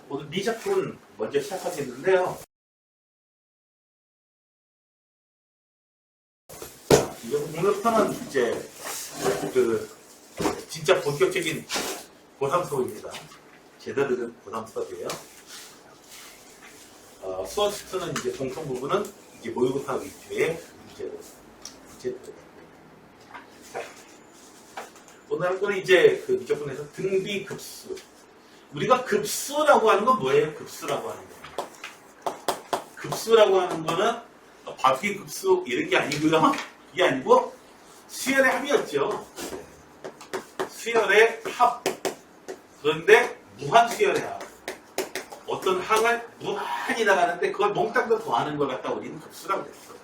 오늘 미작품 먼저 시작하겠는데요. 오늘부터는 이제 진짜 본격적인 고3 수업입니다. 제대로 된 고3 수업이에요. 수업 시트는 이제 공통 부분은 이제 모의고사 위주의 문제로 들어갑니다. 오늘 할 거는 이제 그 미적분에서 등비급수. 우리가 급수라고 하는 건 뭐예요? 급수라고 하는 거. 급수라고 하는 거는 바퀴 급수 이런 게 아니고요. 이게 아니고 수열의 합이었죠. 수열의 합. 그런데 무한 수열의 합. 어떤 항을 무한히 나가는데 그걸 몽땅 더하는 걸 갖다 우리는 급수라고 했어요.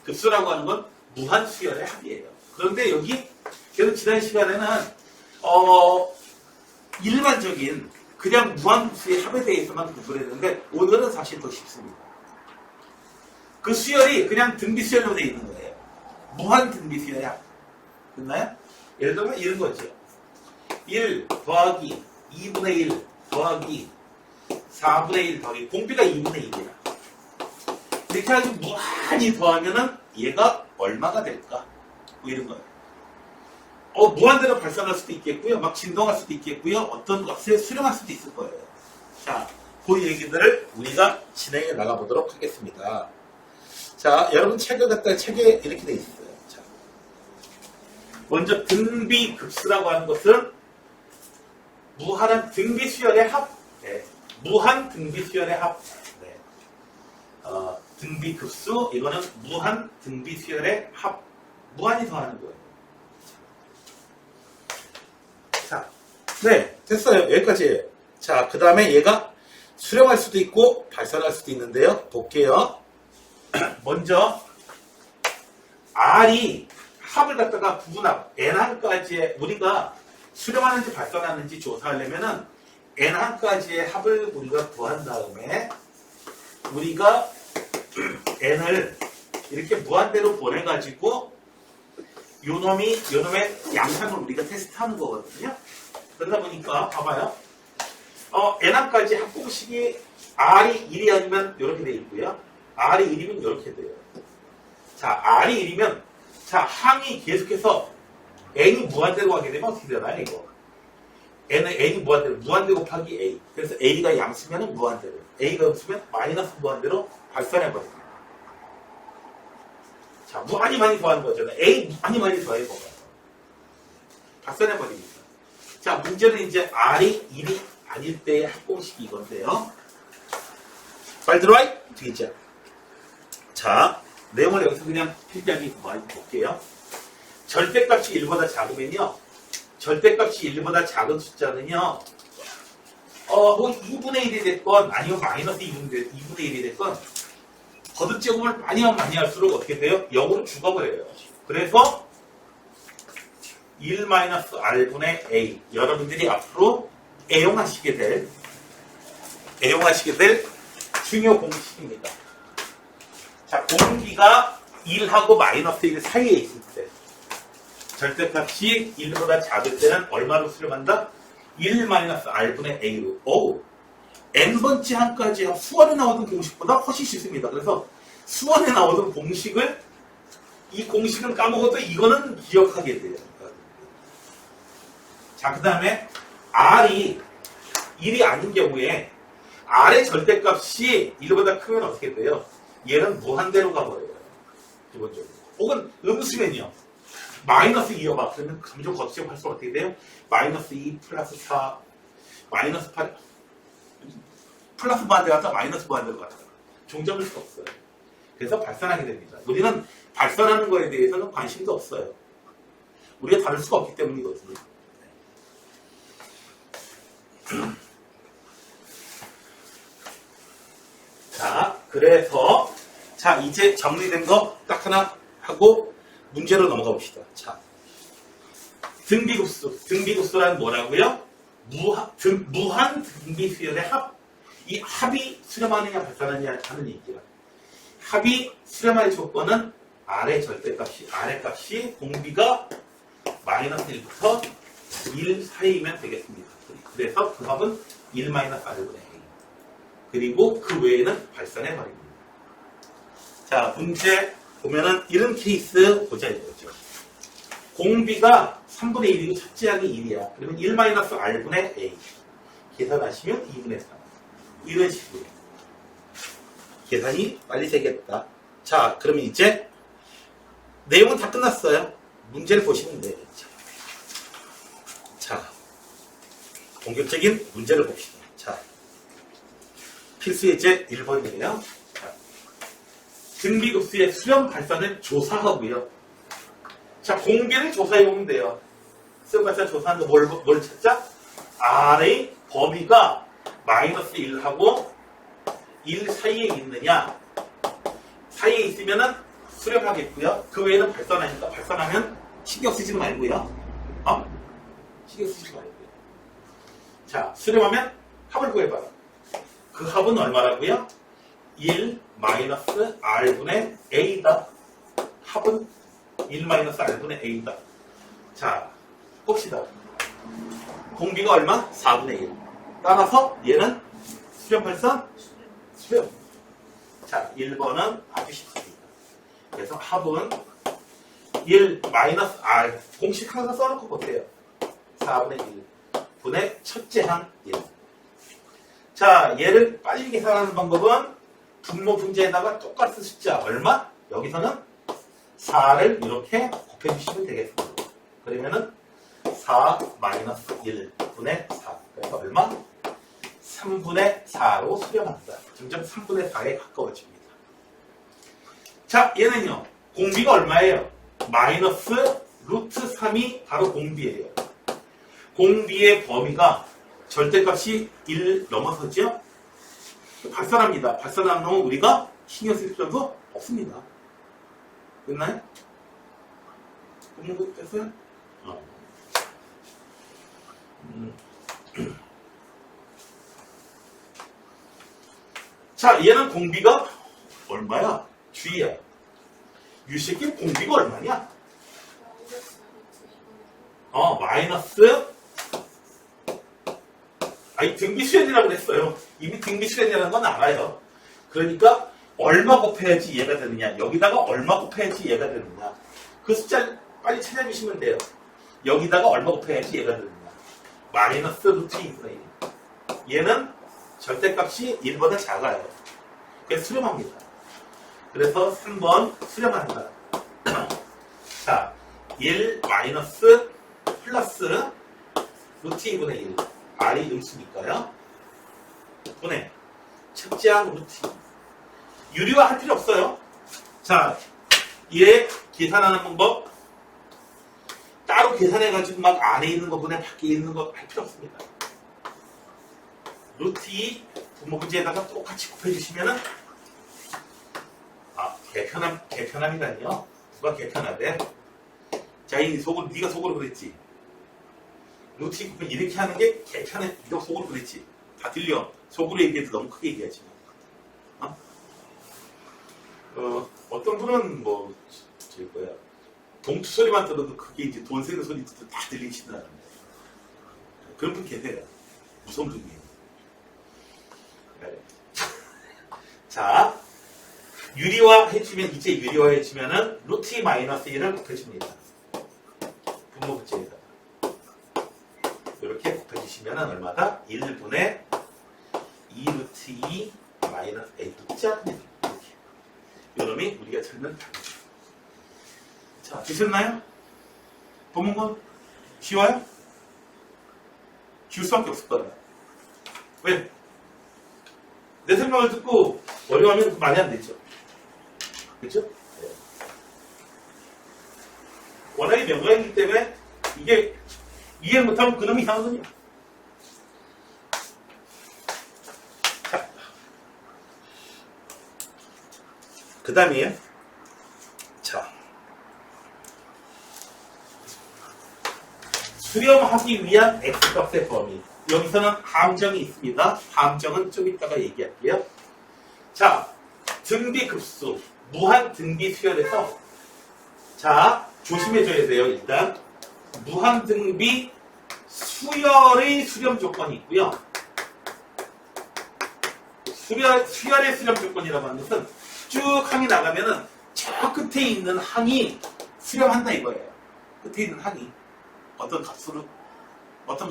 급수라고 하는 건 무한 수열의 합이에요. 그런데 여기 그래서 지난 시간에는 일반적인 그냥 무한수의 합에 대해서만 공부를 했는데 오늘은 사실 더 쉽습니다. 그 수열이 그냥 등비수열로 되어 있는 거예요. 무한 등비수열의 합. 됐나요? 예를 들면 이런 거죠. 1 더하기 2분의 1 더하기 4분의 1 더하기 공비가 2분의 1이야. 이렇게 해가지고 무한히 더하면은 얘가 얼마가 될까? 뭐 이런 거예요. 무한대로 발산할 수도 있겠고요. 막 진동할 수도 있겠고요. 어떤 것에 수렴할 수도 있을 거예요. 자, 그 얘기들을 우리가 진행해 나가보도록 하겠습니다. 자, 여러분 책을 갖다 책에 이렇게 돼 있어요. 자, 먼저 등비급수라고 하는 것은 무한한 등비수열의 합. 네. 무한 등비수열의 합. 네. 등비급수, 이거는 무한 등비수열의 합. 무한히 더하는 거예요. 자, 네, 됐어요. 여기까지예요. 자, 그 다음에 얘가 수렴할 수도 있고 발산할 수도 있는데요. 볼게요. 먼저 R이 합을 갖다가 부분합 N항까지의 우리가 수렴하는지 발산하는지 조사하려면은 N항까지의 합을 우리가 구한 다음에 우리가 N을 이렇게 무한대로 보내가지고 요놈의 양상을 우리가 테스트하는 거거든요. 그러다 보니까 봐봐요. N항까지 합공식이 R이 1이 아니면 이렇게 돼 있고요. R이 1이면 이렇게 돼요. 자, R이 1이면 자, 항이 계속해서 N이 무한대로 가게 되면 어떻게 되나요, 이거? N이 무한대 곱하기 A. 그래서 A가 양수면 무한대로. A가 음수면 마이너스 무한대로 발산해버립니다. 자, 많이 더하는 거잖아요. A 많이 더해보면 발산해버립니다. 자, 문제는 이제 R이 1이 아닐 때의 합공식이 이건데요. 빨리 들어와! 되겠죠? 자, 내용을 여기서 그냥 필기하기 많이 볼게요. 절대값이 1보다 작으면요. 절대값이 1보다 작은 숫자는요. 혹은 2분의 1이 됐건 아니면 마이너스 2분의 1이 됐건 거듭제곱을 많이 하면 많이 할수록 어떻게 돼요? 0으로 죽어버려요. 그래서 1-R분의 A. 여러분들이 앞으로 애용하시게 될 중요 공식입니다. 자, 공기가 1하고 마이너스 1 사이에 있을 때 절대값이 1보다 작을 때는 얼마로 수렴한다? 1-R분의 A로. n번째 항까지 수원에 나오던 공식보다 훨씬 쉽습니다. 그래서 수원에 나오던 공식을 이 공식은 까먹어도 이거는 기억하게 돼요. 자, 그 다음에 R이 1이 아닌 경우에 R의 절대값이 1보다 크면 어떻게 돼요? 얘는 무한대로 가버려요. 기본적으로. 혹은 음수면요. 마이너스 2여봐. 그러면 감정 거듭제곱 할수록 어떻게 돼요? 마이너스 2 플러스 4 마이너스 8 플러스 무한대 갔다 마이너스 무한대로 갔다 종잡을 수 없어요. 그래서 발산하게 됩니다. 우리는 발산하는 거에 대해서는 관심도 없어요. 우리가 다룰 수가 없기 때문이거든요. 자, 그래서 자, 이제 정리된 거 딱 하나 하고 문제로 넘어가 봅시다. 자, 등비급수란 뭐라고요? 무한 등비수열의 합. 이 합이 수렴하느냐 발산하느냐 하는 얘기야. 합이 수렴할 조건은 R의 값이 공비가 마이너스 1부터 1 사이면 되겠습니다. 그래서 그 합은 1-r분의 a. 그리고 그 외에는 발산해버립니다. 자, 문제 보면은 이런 케이스 보자 이거죠. 공비가 3분의 1이고 첫째 항이 1이야. 그러면 1-r분의 a. 계산하시면 2분의 3. 이런 식으로. 계산이 빨리 되겠다. 자, 그러면 이제 내용은 다 끝났어요. 문제를 보시면 돼요. 자, 본격적인 문제를 봅시다. 자, 필수 예제 1번이에요. 등비급수의 수렴 발산을 조사하고요. 자, 공비를 조사해보면 돼요. 수렴 발산 조사하는 거 뭘 찾자? R의 범위가 마이너스 1하고 1 사이에 있느냐? 사이에 있으면은 수렴하겠고요. 그 외에는 발산하니까 발산하면 신경 쓰지 말고요. 신경 쓰지 말고요. 자, 수렴하면 합을 구해봐요. 그 합은 얼마라고요? 1-r분의 a다. 합은 1-r분의 a다. 자, 봅시다. 공비가 얼마? 4분의 1. 따라서 얘는 수렴 발산? 수렴. 자, 1번은 아주 쉽습니다. 그래서 합은 1-r. 공식 항상 써놓고 보세요. 4분의 1 분의 첫째 항 1. 자, 얘를 빨리 계산하는 방법은 분모 분자에다가 똑같은 숫자 얼마? 여기서는 4를 이렇게 곱해주시면 되겠습니다. 그러면은 4-1 분의 4. 그래서 얼마? 3분의 4로 수렴한다. 점점 3분의 4에 가까워집니다. 자, 얘는요. 공비가 얼마예요? 마이너스 루트 3이 바로 공비예요. 공비의 범위가 절대값이 1 넘어서죠? 발산합니다. 발산하는 놈은 우리가 신경 쓸 필요도 없습니다. 됐나요? 공부 됐어요? 자, 얘는 공비가 얼마야? 주의야. 유식의 공비가 얼마냐? 마이너스 등비수열이라고 그랬어요. 이미 등비수열이라는 건 알아요. 그러니까 얼마 곱해야지 얘가 되느냐. 여기다가 얼마 곱해야지 얘가 되느냐. 그 숫자 빨리 찾아주시면 돼요. 여기다가 얼마 곱해야지 얘가 되느냐. 마이너스 루트 2분의 1. 얘는 절대값이 1보다 작아요. 그래서 수렴합니다. 그래서 3번 수렴한다. 자, 1 마이너스 플러스 루트 2분의 1. R이 음수니까요. 분의 첫째 항 루트 2. 유리화 할 필요 없어요. 자, 얘 계산하는 방법 따로 계산해가지고 막 안에 있는 거 분해 밖에 있는 거 할 필요 없습니다. 루트 2 분모 문제에다가 똑같이 곱해주시면은 개편함이라니요. 누가 개편하대? 자, 이 속으로 네가 속으로 그랬지. 루트 2 곱하면 이렇게 하는 게 개편해. 네가 속으로 그랬지. 다 들려. 속으로 얘기해도 너무 크게 얘기하지 마. 어떤 분은 저기 뭐야 봉투 소리만 들어도 그게 이제 돈 세는 소리도 다 들리신다는데 그런 분 계세요. 무서운 분이에요. 네. 자, 유리화 해주면 이제 유리화 해주면은 루트 2 마이너스 1을 곱해줍니다. 분모 부채에다 이렇게 곱해주시면은 얼마다? 1분의 2 루트 2 마이너스 a 숫자 이렇게. 요놈이 우리가 찾는 답이죠. 자, 되셨나요? 본문건 쉬워요? 쉬울 수밖에 없을 거예요. 왜? 내 설명을 듣고 어려워하면 말이 안 되죠. 그렇죠? 네. 워낙에 명가이기 때문에 이게 이해 못하면 그놈이 이상하거든요. 그 다음이에요. 자, 수렴하기 위한 x값의 범위. 여기서는 함정이 있습니다. 함정은 좀 이따가 얘기할게요. 자, 등비급수, 무한 등비 수열에서 자, 조심해줘야 돼요. 일단 무한 등비 수열의 수렴 조건이 있고요. 수열의 수렴 조건이라고 하는 것은 쭉 항이 나가면은 저 끝에 있는 항이 수렴한다 이거예요. 끝에 있는 항이 어떤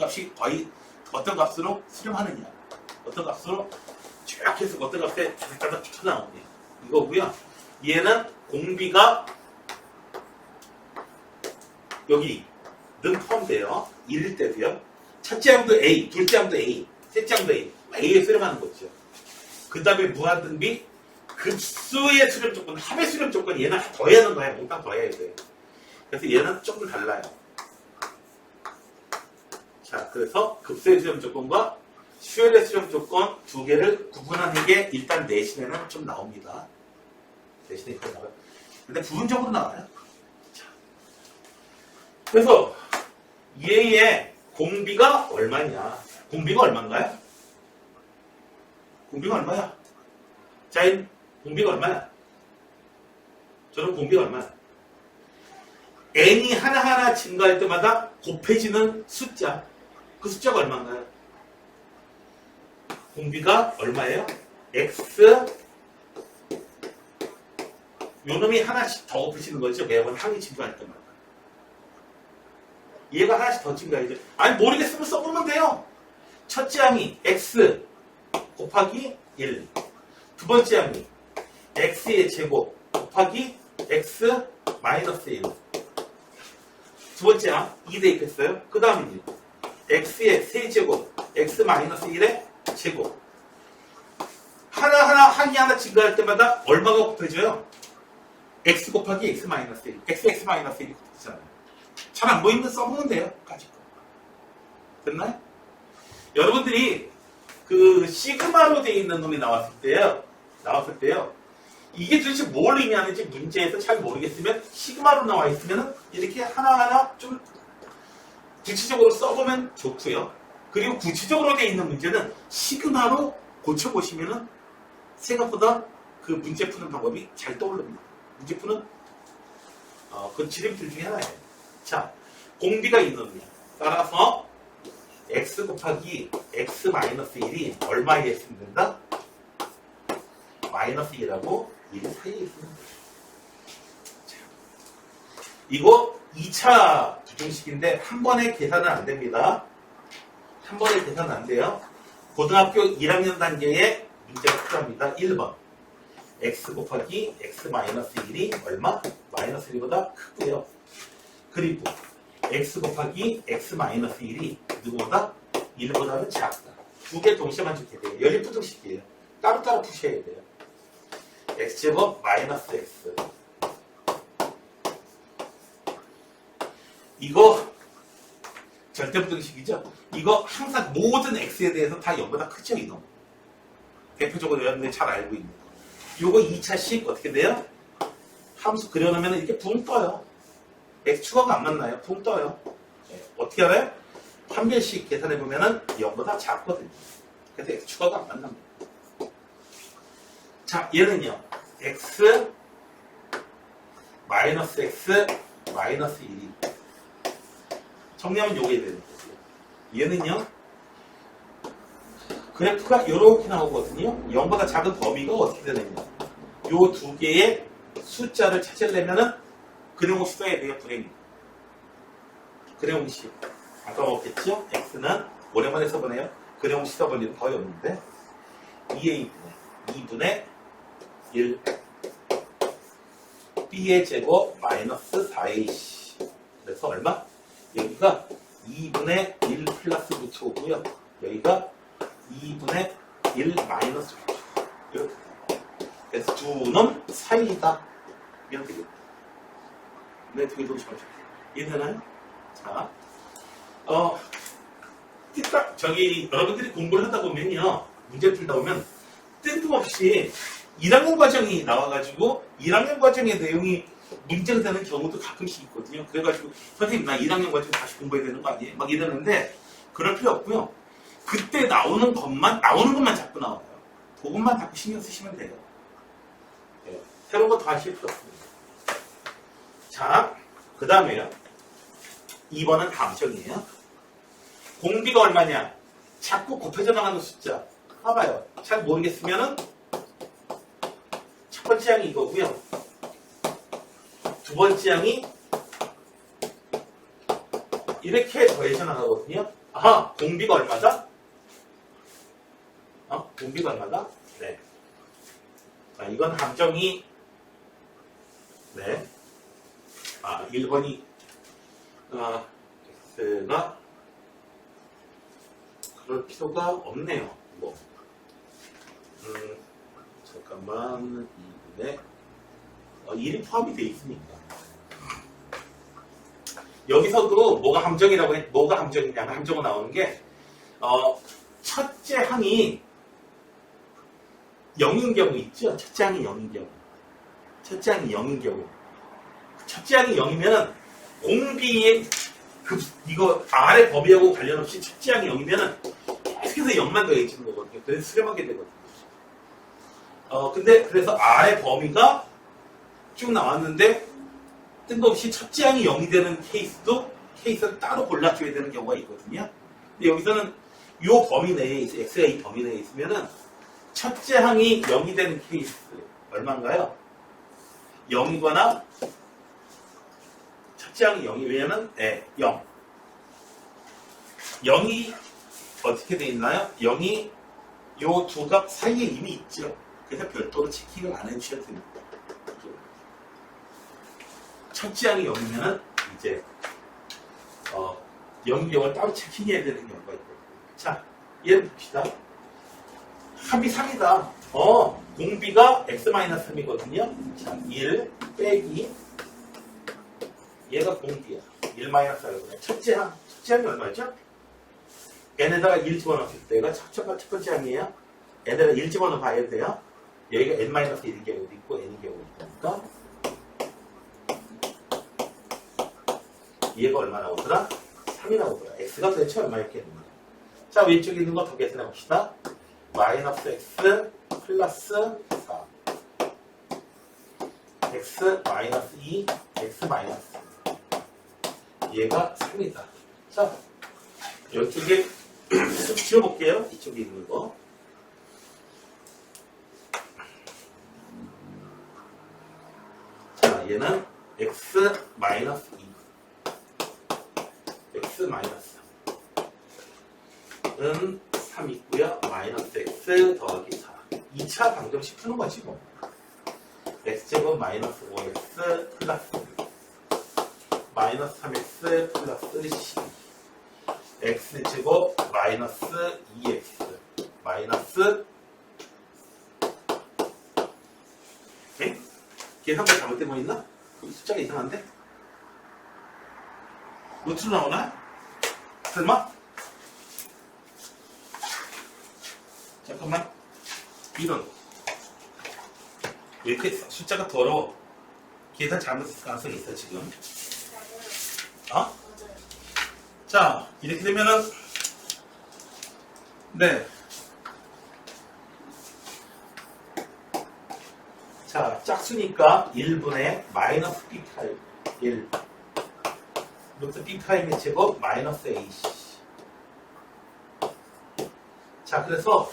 값이 거의 어떤 값으로 수렴하느냐, 어떤 값으로 쫙 해서 어떤 값에 가닥가닥 쳐나오느냐 이거고요. 얘는 공비가 여기는 포함돼요. 1일 때도요. 첫째 항도 A, 둘째 항도 A, 셋째 항도 A, A에 수렴하는 거죠. 그 다음에 무한등비 급수의 수렴 조건, 합의 수렴 조건 얘는 더해야 하는 거야. 몽땅 더해야 돼. 그래서 얘는 조금 달라요. 자, 그래서 급수의 수렴 조건과 수열의 수렴 조건 두 개를 구분하는 게 일단 내신에는 좀 나옵니다. 내신에 이렇게 나와요. 근데 부분적으로 나와요. 자, 그래서 얘의 공비가 얼마냐? 공비가 얼마인가요? 공비가 얼마야? 자, 공비가 얼마야? 저는 공비가 얼마야? n이 하나하나 증가할 때마다 곱해지는 숫자. 그 숫자가 얼마인가요? 공비가 얼마예요? x 요 놈이 하나씩 더 곱해지는 거죠. 매번 항이 증가할 때마다. 얘가 하나씩 더 증가해야죠. 아니 모르겠으면 써보면 돼요. 첫째 항이 x 곱하기 1. 두 번째 항이 x의 제곱 곱하기 x 마이너스 1. 두 번째 항 2 대입했어요. 그 다음에 x의 세제곱 x 마이너스 1의 제곱. 하나하나 항이 하나 증가할 때마다 얼마가 곱해져요? x 곱하기 x 마이너스 1. x 마이너스 1이 곱해지잖아요. 잘 안 보이면 써보면 돼요. 가지고. 됐나요? 여러분들이 그 시그마로 되어 있는 놈이 나왔을 때요. 이게 도대체 뭘 의미하는지 문제에서 잘 모르겠으면 시그마로 나와 있으면 이렇게 하나하나 좀 구체적으로 써보면 좋고요. 그리고 구체적으로 되어 있는 문제는 시그마로 고쳐보시면은 생각보다 그 문제 푸는 방법이 잘 떠오릅니다. 문제 푸는 그 지름길 중에 하나예요. 자, 공비가 있는 놈이야. 따라서 x 곱하기 x 마이너스 1이 얼마에 있으면 된다? 마이너스 1하고 1 사이에 있으면 된다. 이거 2차 부등식인데 한 번에 계산은 안 됩니다. 한 번에 계산은 안 돼요. 고등학교 1학년 단계의 문제가 필요합니다. 1번. x 곱하기 x 마이너스 1이 얼마? 마이너스 1보다 크고요. 그리고 x 곱하기 x 마이너스 1이 누구보다 1보다는 작다. 두 개 동시에 만족해야 돼요. 연립부등식이에요. 따로따로 푸셔야 돼요. x제곱 마이너스 x. 이거 절대부등식이죠. 이거 항상 모든 x에 대해서 다 0보다 크죠, 이놈. 대표적으로 여러분들이 잘 알고 있는 거. 요거 2차식 어떻게 돼요? 함수 그려놓으면 이렇게 붕 떠요. x 추가가 안 맞나요? 붕 떠요. 네. 어떻게 알아요? 한 개씩 계산해보면은 0보다 작거든요. 그래서 x 추가가 안 맞납니다. 자, 얘는요. x 마이너스 x 마이너스 1이 정리하면 요게 되는 거고요. 얘는요. 그래프가 이렇게 나오거든요. 0보다 작은 범위가 어떻게 되느냐. 요 두 개의 숫자를 찾으려면은 근형식 써야 돼요. 근형식. 아까 먹겠죠? x는 오랜만에 써보네요. 근형식 써볼 일은 거의 없는데 2분의 1 b의 제곱 마이너스 4ac. 그래서 얼마? 여기가 2분의 1 플러스 9초고요. 여기가 2분의 1 마이너스 9초. 이렇게. 그래서 두 놈 사이다. 이렇게 되겠다. 네, 두 개 동시에 맞춰. 이해되나요? 자, 저기, 여러분들이 공부를 하다 보면요. 문제 풀다 보면 뜬금없이 1학년 과정이 나와가지고 1학년 과정의 내용이 문제가 되는 경우도 가끔씩 있거든요. 그래가지고 선생님 나 1학년 과정 다시 공부해야 되는 거 아니에요? 막 이러는데 그럴 필요 없고요. 그때 나오는 것만 자꾸 나와요. 그것만 자꾸 신경 쓰시면 돼요. 네, 새로운 거 더 하실 필요 없습니다. 자, 그 다음에요. 2번은 다음정이에요. 공비가 얼마냐? 자꾸 곱해져 나가는 숫자. 봐봐요. 잘 모르겠으면은 첫 번째 항이 이거고요. 두 번째 항이 이렇게 더해져 나가거든요. 아하, 공비가 얼마다? 공비가 얼마다? 네. 이건 함정이, 네. 1번이, X가 그럴 필요가 없네요. 뭐. 잠깐만, 2분에, 1이 포함이 되어 있으니까. 여기서도 뭐가 함정이냐면 함정으로 나오는 게, 첫째 항이 0인 경우 있죠? 첫째 항이 0인 경우. 첫째 항이 0인 경우. 첫째 항이 0이면은 공비의 이거 아래 범위하고 관련 없이 첫째 항이 0이면은 계속해서 0만 더해지는 거거든요. 그래서 수렴하게 되거든요. 근데 그래서 아래 범위가 쭉 나왔는데 뜬금없이 첫째 항이 0이 되는 케이스를 따로 골라줘야 되는 경우가 있거든요. 근데 여기서는 이 범위 내에 있어, X가 이 범위 내에 있으면은 첫째 항이 0이 되는 케이스 얼마인가요? 0이거나 첫째 항이 0이 왜냐면 0. 0이 어떻게 되어 있나요? 0이 요 두 값 사이에 이미 있죠. 그래서 별도로 체킹을 안 해주셔도 됩니다. 첫째 항이 0이면은 이제 0인 경우를 따로 체킹해야 되는 경우가 있거든요. 자, 얘를 봅시다. 합이 3이다. 공비가 x-3이거든요. 자, 1 빼기 얘가 공비야. 1-4거든요. 첫째 항이 얼마죠? n에다가 1 집어넣었을 때가 첫 번째 항이에요. n에다가 1 집어넣어 봐야 돼요. 여기가 n-1인 경우도 있고 n인 경우도 있으니까 얘가 얼마 나오더라? 3이 나오더라. x가 도대체 얼마였겠는가? 자, 왼쪽에 있는 거 더 계산해 봅시다. 마이너스 x 플러스 4 x 마이너스 2 x 마이너스 3 얘가 3이다. 자, 이쪽에 좀 지워볼게요. 이쪽에 있는 거. 자, 얘는 x 마이너스 2 x 마이너스 3은 3 있고요. 마이너스 x 더하기 4. 2차 방정식 푸는 거지 뭐. x제곱 마이너스 5x 플러스 마이너스 3x 플러스 12 x제곱 마이너스 2x 마이너스 계산가 잘못된 거 있나? 숫자가 이상한데? 루트로 나오나? 설마? 잠깐만. 이런. 왜 이렇게 숫자가 더러워? 계산 잘못했을 가능성이 있어, 지금. 자, 이렇게 되면은, 네. 자, 짝수니까 1분의 마이너스 B'I 1. 루트 B'I의 제곱 마이너스 AC. 자, 그래서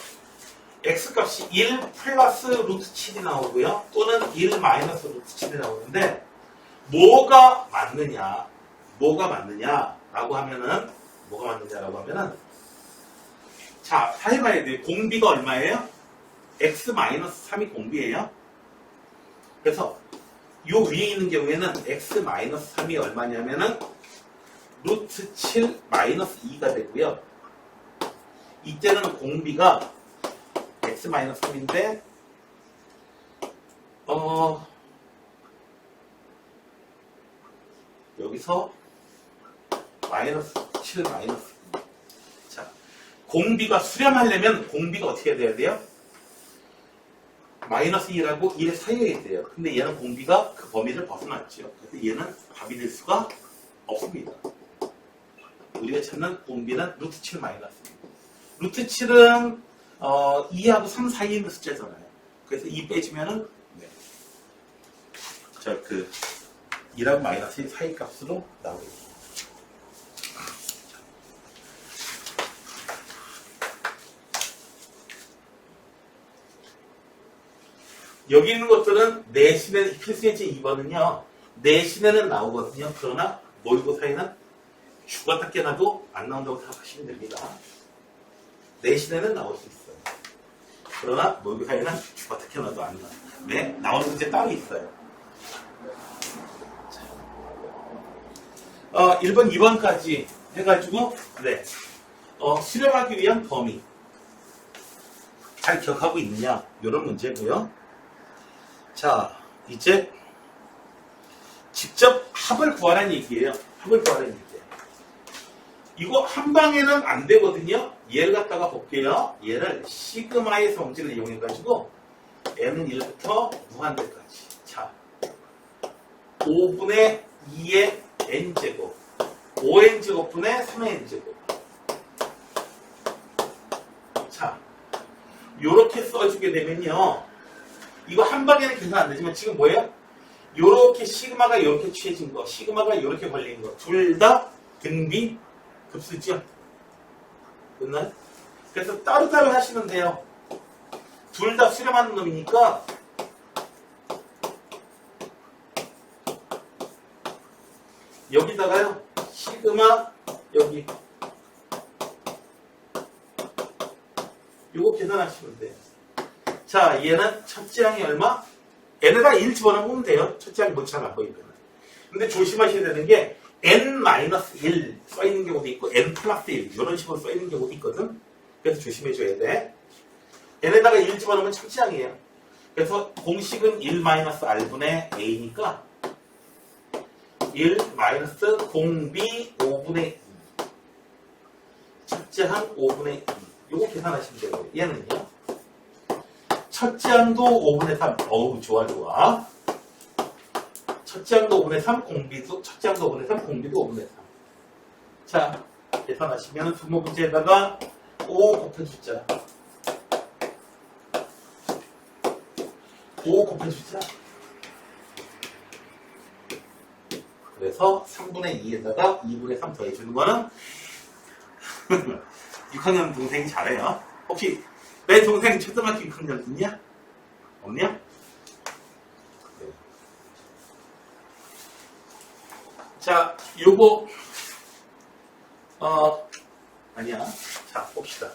X값이 1 플러스 루트 7이 나오고요. 또는 1 마이너스 루트 7이 나오는데, 뭐가 맞느냐라고 하면은, 자, 해봐야 돼요. 공비가 얼마예요? X 마이너스 3이 공비예요. 그래서, 요 위에 있는 경우에는 X 마이너스 3이 얼마냐면은, 루트 7 마이너스 2가 되고요. 이때는 공비가 x 마이너스 3인데 여기서 마이너스 7 마이너스 2. 자, 공비가 수렴하려면 공비가 어떻게 돼야 돼요? 마이너스 2라고 1의 사이에 돼요. 근데 얘는 공비가 그 범위를 벗어났죠. 그래서 얘는 답이 될 수가 없습니다. 우리가 찾는 공비는 루트 7 마이너스 2. 루트 7은 2하고 3 사이에 있는 숫자잖아요. 그래서 2 빼주면은 2하고 마이너스 1 사이 값으로 나오겠습니다. 여기 있는 것들은 내신에 필수예제 2번은요. 내신에는 나오거든요. 그러나 모의고사에는 죽었다 깨나도 안 나온다고 생각하시면 됩니다. 내신에는 나올 수 있어요. 그러나 모의고사에는 죽었다 깨나도 안 나와요. 네, 나오는 문제 따로 있어요. 1번, 2번까지 해가지고 네, 수렴하기 위한 범위 잘 기억하고 있느냐 이런 문제고요. 자, 이제 직접 합을 구하라는 얘기예요. 합을 구하라는 얘기예요. 이거 한 방에는 안 되거든요. 얘를 갖다가 볼게요. 얘를 시그마의 성질을 이용해가지고 n은 1부터 무한대까지. 자, 5분의 2의 n제곱 5n제곱분의 3의 n제곱. 자, 요렇게 써주게 되면요. 이거 한 방에는 계산 안 되지만 지금 뭐예요? 요렇게 시그마가 요렇게 취해진 거, 시그마가 요렇게 걸린 거. 둘 다 등비 급수죠. 끝나요? 그래서 따로따로 하시면 돼요. 둘 다 수렴하는 놈이니까 여기다가요. 시그마 여기 요거 계산하시면 돼요. 자, 얘는 첫째 항이 얼마? n에다 1 집어넣으면 돼요. 첫째 항이 뭔지 잘 안 보이면. 근데 조심하셔야 되는 게 n-1 써있는 경우도 있고 n 플러스 1 이런 식으로 써있는 경우도 있거든. 그래서 조심해줘야 돼. n에다가 1 집어넣으면 첫째 항이에요. 그래서 공식은 1-r분의 a니까 1 마이너스 공비 5분의 2 첫째 항 5분의 2 요거 계산하시면 돼요. 얘는요. 첫째 항도 5분의 3 어우 좋아 좋아. 첫째 항도 5분의 3 공비도 첫째 항도 5분의 3 공비도 5분의 3. 자, 계산하시면 분모 문제에다가 5 곱해주자. 5 곱해주자. 그래서 3분의 2에다가 2분의 3 더해주는 거는 6학년 동생이 잘해요. 혹시 내 동생 초등학교 6학년 있냐? 없냐? 네. 자, 요거 아니야. 자, 봅시다.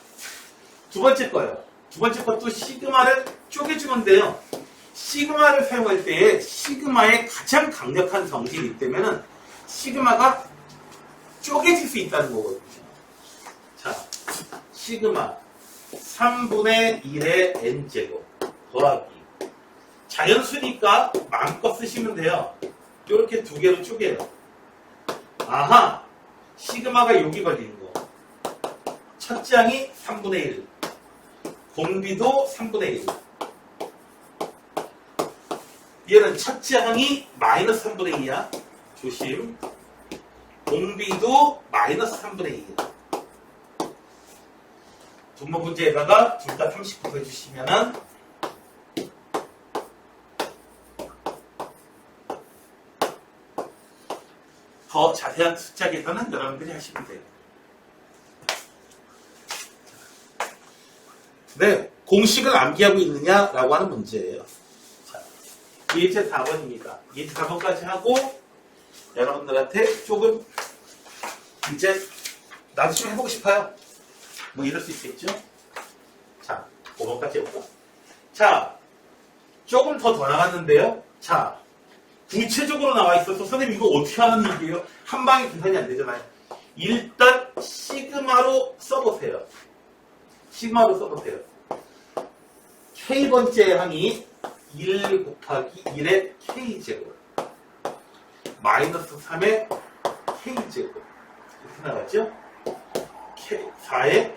두 번째 거요. 두 번째 것도 시그마를 쪼개주면 돼요. 시그마를 사용할 때에 시그마의 가장 강력한 성질이 있다면은 시그마가 쪼개질 수 있다는 거거든요. 자, 시그마 3분의 1의 n제곱 더하기 자연수니까 마음껏 쓰시면 돼요. 이렇게 두 개로 쪼개요. 아하, 시그마가 여기 걸리는 거. 첫째 항이 3분의 1 공비도 3분의 1 얘는 첫째 항이 마이너스 3분의 2야. 조심. 공비도 마이너스 3분의 2. 분모 문제에다가 둘 다 30 곱해주시면은 더 자세한 숫자 계산은 여러분들이 하시면 돼요. 네, 공식을 암기하고 있느냐라고 하는 문제예요. 자, 예제 4번입니다. 예제 4번까지 하고 여러분들한테 조금 이제 나도 좀 해보고 싶어요. 뭐 이럴 수 있겠죠? 자, 5번까지 해볼까? 자, 조금 더 나갔는데요. 자, 구체적으로 나와 있어서 선생님 이거 어떻게 하는 얘기예요? 한 방에 계산이 안 되잖아요. 일단 시그마로 써보세요. 시그마로 써보세요. K번째 항이 1 곱하기 1의 K제곱 마이너스 3의 K제곱 이렇게 나갔죠? 4의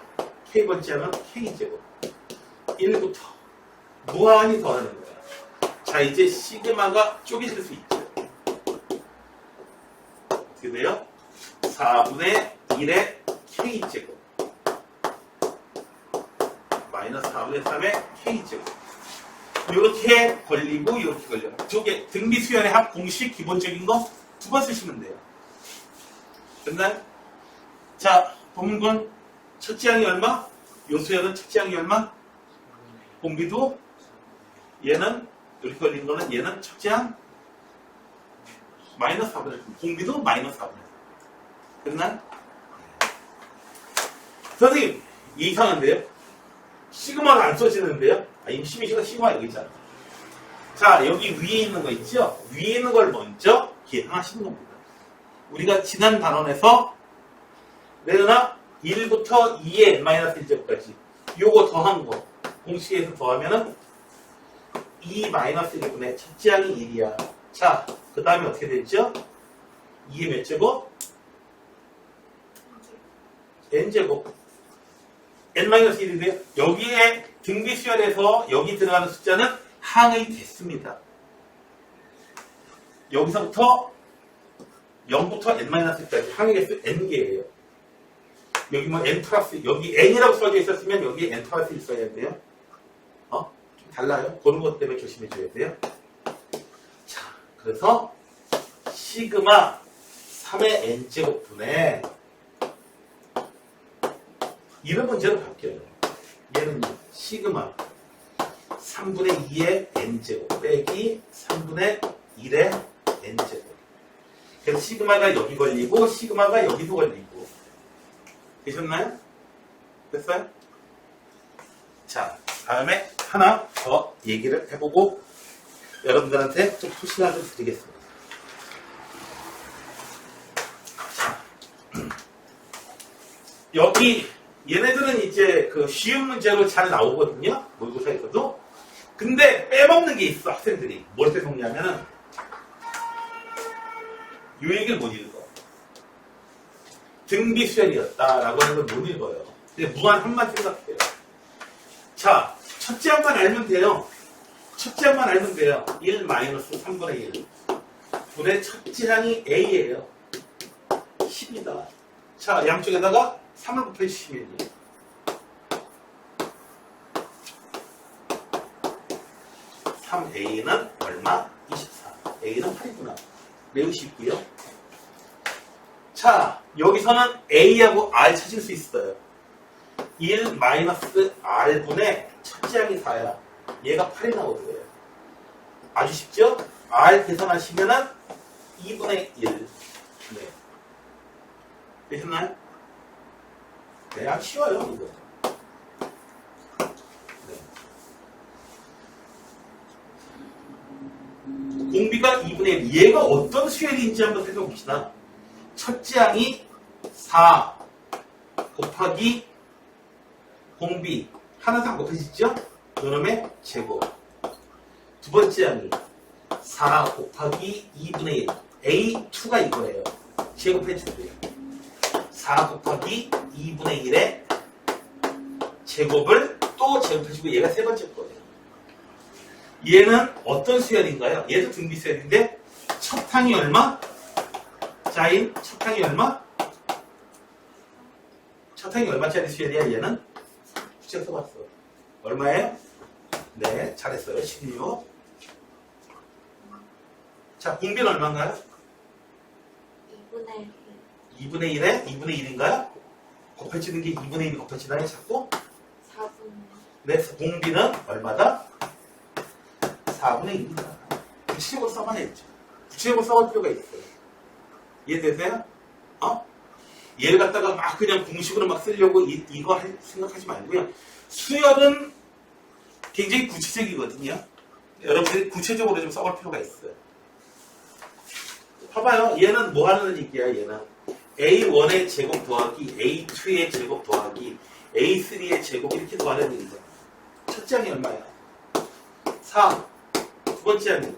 K번째 항은 K제곱 1부터 무한히 더하는 거예요. 자, 이제 시그마가 쪼개질 수 있죠. 어떻게 돼요? 4분의 1의 K제곱 마이너스 4분의 3의 K제곱 이렇게 걸리고 이렇게 걸려요. 저게 등비수열의 합 공식 기본적인 거 두 번 쓰시면 돼요. 됐나요? 자, 본문 첫째 항이 얼마? 요 수열은 첫째 항이 얼마? 공비도 얘는 이렇게 걸리는 거는 얘는 첫째항 마이너스 4분의 1. 공비도 마이너스 4분의 1. 됐나요? 선생님, 이상한데요? 시그마가 안 써지는데요? 이미 시그마 여기 있잖아. 자, 여기 위에 있는 거 있죠? 위에 있는 걸 먼저 계산하시는 겁니다. 우리가 지난 단원에서 내가 1부터 2의 n-1제곱까지 요거 더한 거 공식에서 더하면은 2-1분의 첫째 항이 1이야. 자, 그 다음에 어떻게 됐죠? 2의 몇 제곱? n제곱. n-1인데요. 여기에 등비수열에서 여기 들어가는 숫자는 항의 개수입니다. 여기서부터 0부터 n-1까지 항의 개수 n개예요. 여기 뭐 n 플러스, 여기 n이라고 써져 있었으면 여기 n 플러스 1 써야 돼요. 좀 달라요. 그런 것 때문에 조심해 줘야 돼요. 자, 그래서 시그마 3의 n제곱분의 이런 문제로 바뀌어요. 얘는 시그마 3분의 2의 n제곱 빼기 3분의 1의 n제곱. 그래서 시그마가 여기 걸리고 시그마가 여기도 걸리고. 되셨나요? 됐어요? 자, 다음에 하나 더 얘기를 해보고 여러분들한테 좀 소신을 좀 드리겠습니다. 자, 여기 얘네들은 이제 그 쉬운 문제로 잘 나오거든요. 모의고사에서도. 근데 빼먹는 게 있어, 학생들이. 뭘 빼먹냐면은 이 얘기를 못 읽어. 등비수열이었다라고 하는 걸 못 읽어요. 근데 무한 한만 생각해요. 자, 첫째 항만 알면 돼요. 첫째 항만 알면 돼요. 1-3분의 1 분의 첫째 항이 A예요. 10이다. 자, 양쪽에다가 3을 곱해주시면 3A는 얼마? 24. A는 8이구나. 매우 쉽고요. 자, 여기서는 A하고 R 찾을 수 있어요. 1-R분의 첫째 항이 4야. 얘가 8이 나오더래요. 아주 쉽죠? R 계산하시면은 2분의 1. 네. 되셨나요? 네, 아주 쉬워요, 이거. 네. 공비가 2분의 1. 얘가 어떤 수열인지 한번 생각해 봅시다. 첫째 항이 4 곱하기 공비. 하나 다 곱해지죠? 그놈의 제곱. 두 번째 항이 4 곱하기 2분의 1. A2가 이거예요. 제곱해주세요. 4 곱하기 2분의 1의 제곱을 또 제곱해주고 얘가 세 번째 거예요. 얘는 어떤 수열인가요? 얘도 등비수열인데 첫 항이 얼마? 자인 첫 항이 얼마? 첫 항이 얼마짜리 수열이야 얘는? 수책 써봤어. 얼마예요? 네, 잘했어요. 16. 자, 공비는 얼마인가요? 2분의 1. 2분의 1에 2분의 1인가요? 곱해지는 게 2분의 1이 곱해지나요? 자꾸? 4분의 네, 공비는 얼마다? 4분의 1이다. 구체적으로 써만 했죠. 구체적으로 써볼 필요가 있어요. 이해되세요? 얘를 갖다가 막 그냥 공식으로 막 쓰려고 이거 생각하지 말고요. 수열은 굉장히 구체적이거든요. 여러분들이 구체적으로 좀 써볼 필요가 있어요. 봐봐요. 얘는 뭐 하는 얘기야, 얘는. A1의 제곱 더하기 A2의 제곱 더하기 A3의 제곱 이렇게 더하는 얘기죠. 첫째 항이 얼마야? 4. 두 번째 항이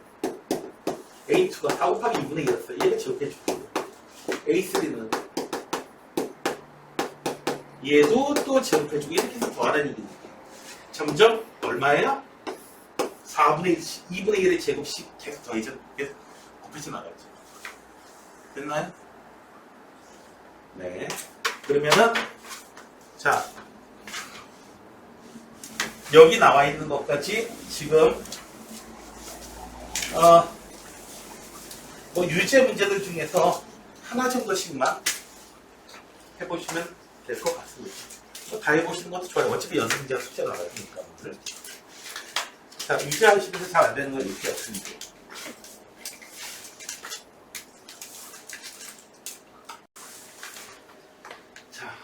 A2가 4 곱하기 2분의 1이었어요. 얘가 제곱해줄게요. A3는 얘도 또 제곱해주고 이렇게 해서 더하는 얘기니까 점점 얼마예요? 4분의 1, 2분의 1의 제곱씩 계속 더해져 계속 곱해져 나가죠. 됐나요? 네. 그러면은 자 여기 나와 있는 것까지 지금 뭐 유제 문제들 중에서 하나 정도씩만 해보시면 될 것 같습니다. 다 해보시는 것도 좋아요. 어차피 연습 문제가 숙제 나가니까 오늘. 자, 유지하시면서 잘 안 되는 건 이렇게 없습니다. 자,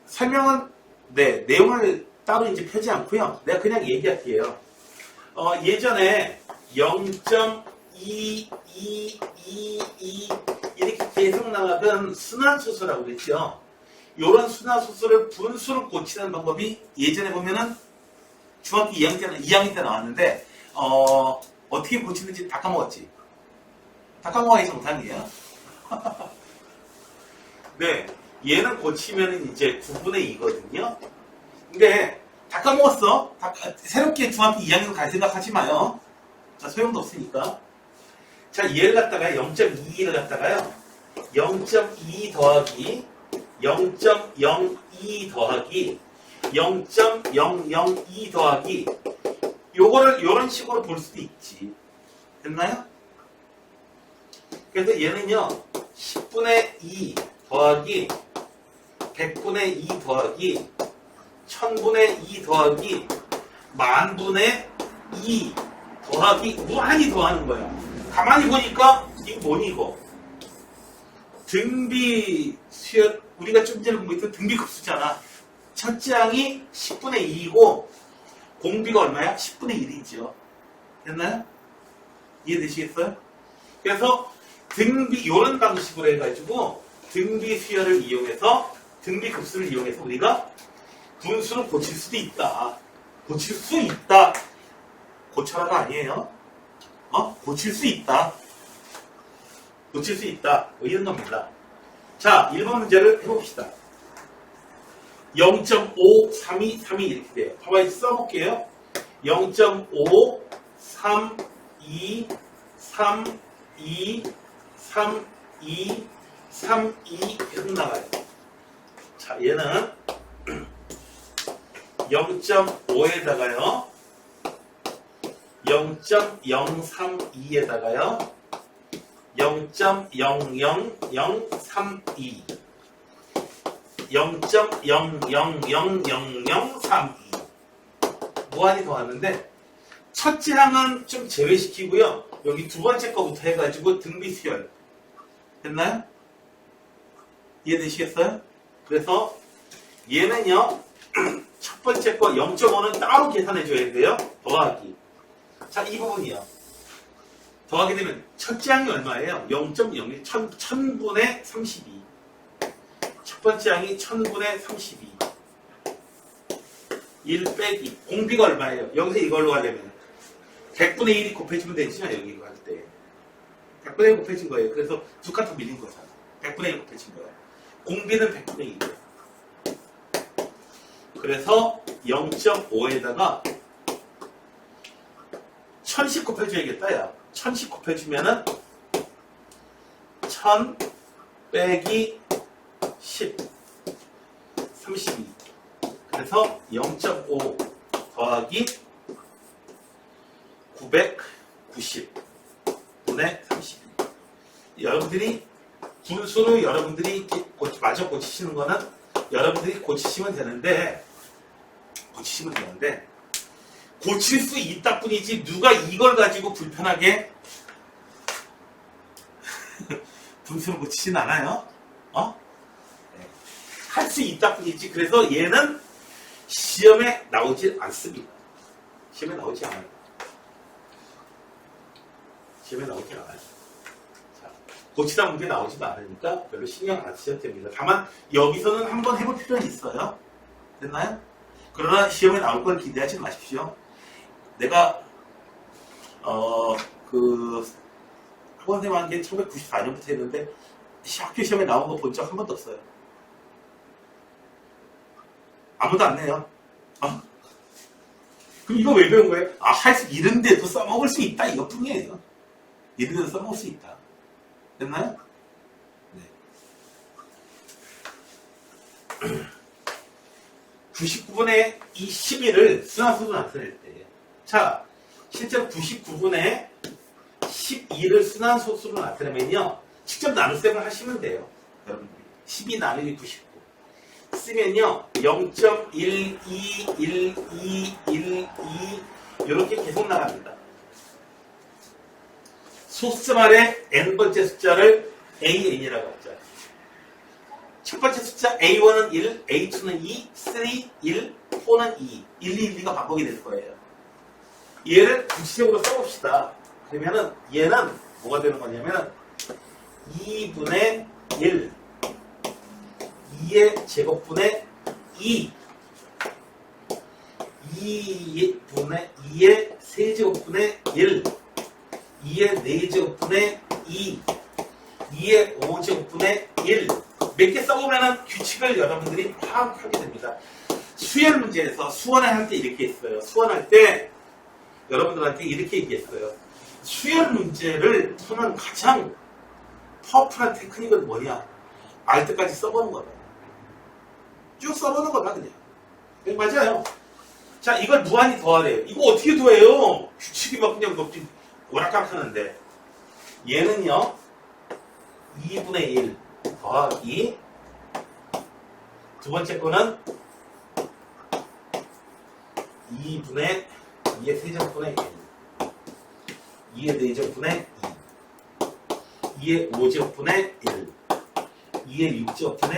설명은, 네, 내용을 따로 이제 펴지 않고요. 내가 그냥 얘기할게요. 예전에 0.2222 이렇게 계속 나가던 순환소수라고 그랬죠. 이런 순환소수를 분수로 고치는 방법이 예전에 보면은 중학교 2학년 때 나왔는데, 어떻게 고치는지 다 까먹었지? 다 까먹어야 정상이에요. 네, 얘는 고치면은 이제 9분의 2거든요. 근데 다 까먹었어. 새롭게 중학교 2학년 갈 생각하지 마요. 자, 소용도 없으니까. 자, 얘를 갖다가 0.22를 갖다가요. 0.2 더하기 0.02 더하기 0.002 더하기 요거를 요런 식으로 볼 수도 있지. 됐나요? 그래서 얘는요 10분의 2 더하기 100분의 2 더하기 1000분의 2 더하기 만분의 2 더하기 무한히 더하는 거야. 가만히 보니까 이거 뭐니 이거? 등비 수열, 우리가 좀 전에 공부했던 등비급수잖아. 첫째 항이 10분의 2이고 공비가 얼마야? 10분의 1이죠. 됐나요? 이해되시겠어요? 그래서 등비, 요런 방식으로 해가지고 등비 수열을 이용해서 등비급수를 이용해서 우리가 분수를 고칠 수도 있다. 고칠 수 있다. 고쳐라가 아니에요. 고칠 수 있다. 고칠 수 있다. 뭐 이런 겁니다. 자, 1번 문제를 해봅시다. 0.53232 이렇게 돼요. 봐봐, 써볼게요. 0.5 3 2 3 2 3 2 3 2 계속 나가요. 자, 얘는 0.5에다가요 0.032에다가요 0.00032 0.0000032 무한히 더하는데 첫째 항은 좀 제외시키고요. 여기 두 번째 거부터 해가지고 등비수열 됐나요? 이해되시겠어요? 그래서 얘는요 첫 번째 거 0.5는 따로 계산해 줘야 돼요. 더하기. 자, 이 부분이요. 더하게 되면 첫째 항이 얼마예요? 0.01 1000분의 32. 첫 번째 항이 1000분의 32. 1 빼기. 공비가 얼마예요? 여기서 이걸로 하려면 100분의 1이 곱해지면 되죠. 여기로 할 때. 100분의 1 곱해진 거예요. 그래서 두 칸더 밀린 거잖아. 100분의 1 곱해진 거예요. 공비는 100분의 1이에요. 그래서 0.5에다가 1000씩 곱해줘야겠다, 야. 1000씩 곱해주면은 1000 빼기 10 32. 그래서 0.5 더하기 990 분의 32. 여러분들이 분수로 여러분들이 마저 고치시는 거는 여러분들이 고치시면 되는데 고칠 수 있다 뿐이지 누가 이걸 가지고 불편하게 분수를 고치진 않아요. 네. 할 수 있다 뿐이지. 그래서 얘는 시험에 나오지 않습니다. 시험에 나오지 않아요. 시험에 나오지 않아요. 자, 고치다 문제 나오지도 않으니까 별로 신경 안 쓰셔도 됩니다. 다만 여기서는 한번 해볼 필요는 있어요. 됐나요? 그러나 시험에 나올 걸 기대하지 마십시오. 내가 학원생활 한 게 1994년부터 했는데 학교 시험에 나온 거 본 적 한 번도 없어요. 아무도 안 내요. 그럼 이거 왜 배운 거예요? 이런데도 써먹을 수 있다 이것뿐이에요. 이런데도 써먹을 수 있다. 됐나요? 네. 99분의 이 11을 순환수로 나타낼 때 자, 실제로 99분의 12를 순환소수로 나타내면요. 직접 나눗셈을 하시면 돼요. 여러분들이. 12 나누기 99. 쓰면요. 0.1212121 이렇게 계속 나갑니다. 소수말의 n번째 숫자를 AN이라고 하죠. 첫 번째 숫자 A1은 1, A2는 2, 3, 1, 4는 2. 1, 2, 1, 2가 반복이 될 거예요. 얘를 구체적으로 써봅시다. 그러면은 얘는 뭐가 되는 거냐면 2분의 1, 2의 제곱분의 2, 2의 세제곱분의 1, 2의 4제곱분의 2, 2의 5제곱분의 1. 몇 개 써보면 규칙을 여러분들이 파악하게 됩니다. 수열 문제에서 수원을 할 때 이렇게 했어요. 수원할 때 여러분들한테 이렇게 얘기했어요. 수열 문제를 푸는 가장 파워풀한 테크닉은 뭐냐? 알 때까지 써보는 거다. 쭉 써보는 거다 그냥. 네, 맞아요. 자, 이걸 무한히 더하래요. 이거 어떻게 더해요? 규칙이 막 그냥 오락가락 하는데. 얘는요, 2분의 1 더하기 두 번째 거는 2분의 2의 세제곱분의 1, 2의 4제곱분의 2, 2의 5제곱분의 1, 2의 6제곱분의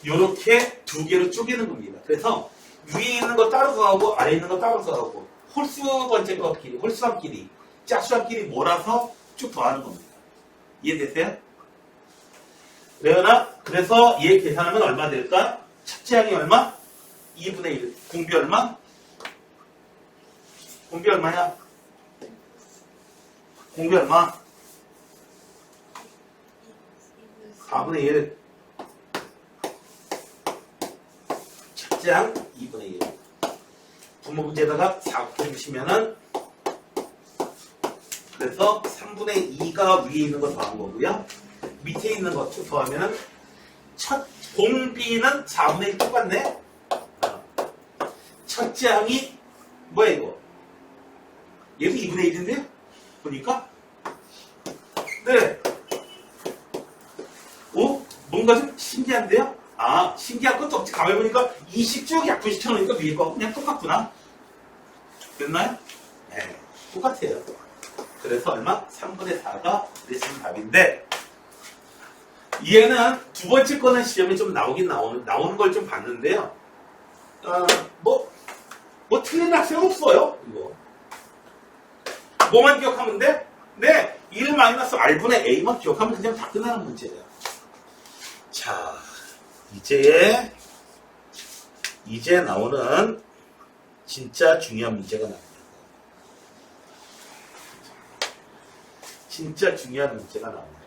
2. 요렇게 두 개로 쪼개는 겁니다. 그래서 위에 있는 거 따로 더하고 아래 있는 거 따로 더하고 홀수 번째 거끼리, 홀수함끼리, 짝수함끼리 몰아서 쭉 더하는 겁니다. 이해되세요? 레오나, 그래서 얘 계산하면 얼마 될까? 첫째 항이 얼마? 2분의 1. 공비 얼마? 공비 얼마야? 공비 얼마? 4분의 1. 첫째 항 2분의 1. 분모 문제에다가 4 곱해주시면은 그래서 3분의 2가 위에 있는 거 더한 거고요. 밑에 있는 거 쭉 더하면은 첫 공비는 4분의 1 똑같네. 첫째 항이 뭐야 이거? 얘도 2분의 1인데요? 보니까 네. 오? 뭔가 좀 신기한데요? 아, 신기한 것도 없지. 가만히 보니까 20쭉 약분시켜놓으니까 위에 거 그냥 똑같구나. 됐나요? 네, 똑같아요. 그래서 얼마? 3분의 4가 되시는 답인데, 얘는 두 번째 거는 시험에 좀 나오는 걸 좀 봤는데요. 뭐 틀린 학생은 없어요, 이거. 뭐만 기억하면 돼? 네, 1-R분의 A만 기억하면 그냥 다 끝나는 문제예요. 자, 이제 나오는 진짜 중요한 문제가 나옵니다. 진짜 중요한 문제가 나옵니다.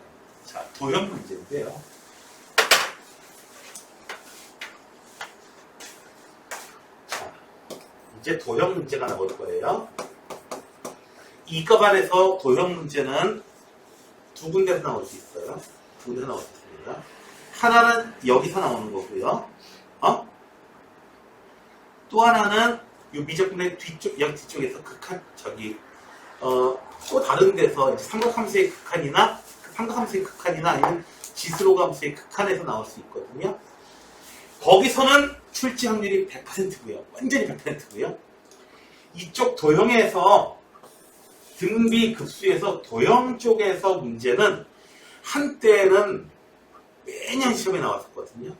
자, 도형 문제인데요. 자, 이제 도형 문제가 나올 거예요. 이과반에서 도형 문제는 두 군데서 나올 수 있어요. 두 군데서 나올 수 있습니다. 하나는 여기서 나오는 거고요. 또 하나는 이 미적분의 여기 뒤쪽에서 극한, 또 다른 데서 삼각함수의 극한이나 아니면 지수로감수의 극한에서 나올 수 있거든요. 거기서는 출제 확률이 100%고요. 완전히 100%고요. 이쪽 도형에서 등비 급수에서 도형 쪽에서 문제는 한때는 매년 시험에 나왔었거든요.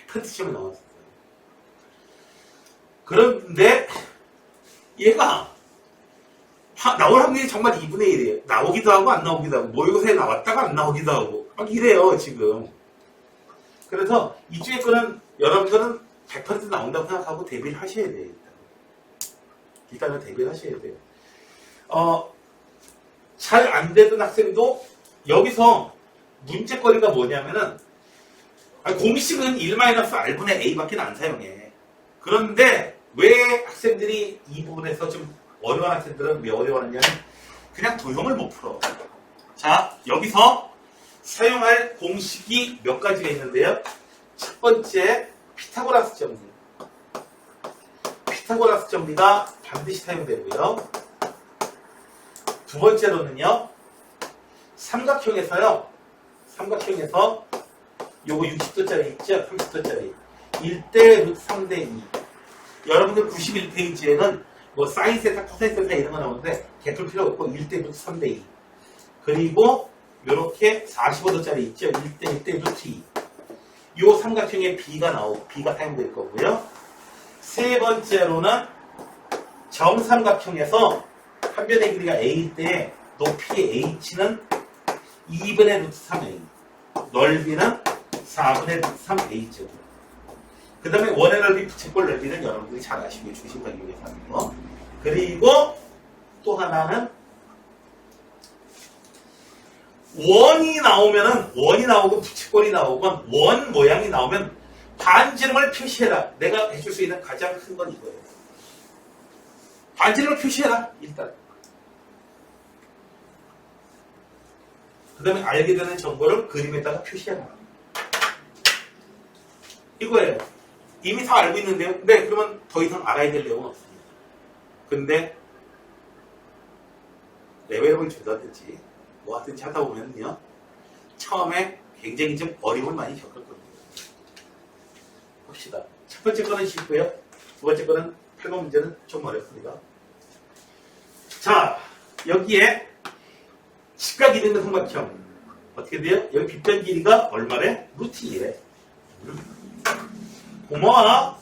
100% 시험에 나왔었어요. 그런데 얘가 나올 확률이 정말 2분의 1이에요. 나오기도 하고 안 나오기도 하고 모의고사에 나왔다가 안 나오기도 하고 막 이래요 지금. 그래서 이쪽에 거는 여러분들은 100% 나온다고 생각하고 대비를 하셔야 돼요. 일단은 대비를 하셔야 돼요. 잘 안 되던 학생도 여기서 문제거리가 뭐냐면은 공식은 1-R분의 A밖에 안 사용해. 그런데 왜 학생들이 이 부분에서 좀 어려운 학생들은 왜 어려워하느냐면 그냥 도형을 못 풀어. 자, 여기서 사용할 공식이 몇 가지가 있는데요. 첫 번째, 피타고라스 정리. 피타고라스 정리가 반드시 사용되고요. 두 번째로는요, 삼각형에서 요거 60도짜리 있죠? 30도짜리. 1대 √3대 2. 여러분들 91페이지에는 뭐 사인 세타, 코사인 세타 이런 거 나오는데 개풀 필요 없고 1대 루트 3대 2. 그리고 요렇게 45도짜리 있죠. 1대 루트 2. 요 삼각형에 B가 B가 사용될 거고요. 세 번째로는 정삼각형에서 한 변의 길이가 A일 때 높이 H는 2분의 루트 3A, 넓이는 4분의 루트 3A죠. 그 다음에 원의 넓이, 부채꼴 넓이는 여러분들이 잘 아시고 중심각 이용해서 하는 거. 그리고 또 하나는 원이 나오고 부채꼴이 나오건 원 모양이 나오면 반지름을 표시해라. 내가 해줄 수 있는 가장 큰 건 이거예요. 반지름을 표시해라. 일단. 그 다음에 알게 되는 정보를 그림에다가 표시해라. 이거예요. 이미 다 알고 있는데요. 근데 그러면 더 이상 알아야 될 내용은 없습니다. 근데 레벨업을 준다든지 뭐 하든지 하다 보면요. 처음에 굉장히 좀 어려움을 많이 겪을 겁니다. 봅시다. 첫 번째 거는 쉽고요. 두 번째 거는 8번 문제는 좀 어렵습니다. 자, 여기에 직각 이등변 삼각형 어떻게 돼요? 여기 빗변 길이가 얼마래? 루트 2래. 고마워.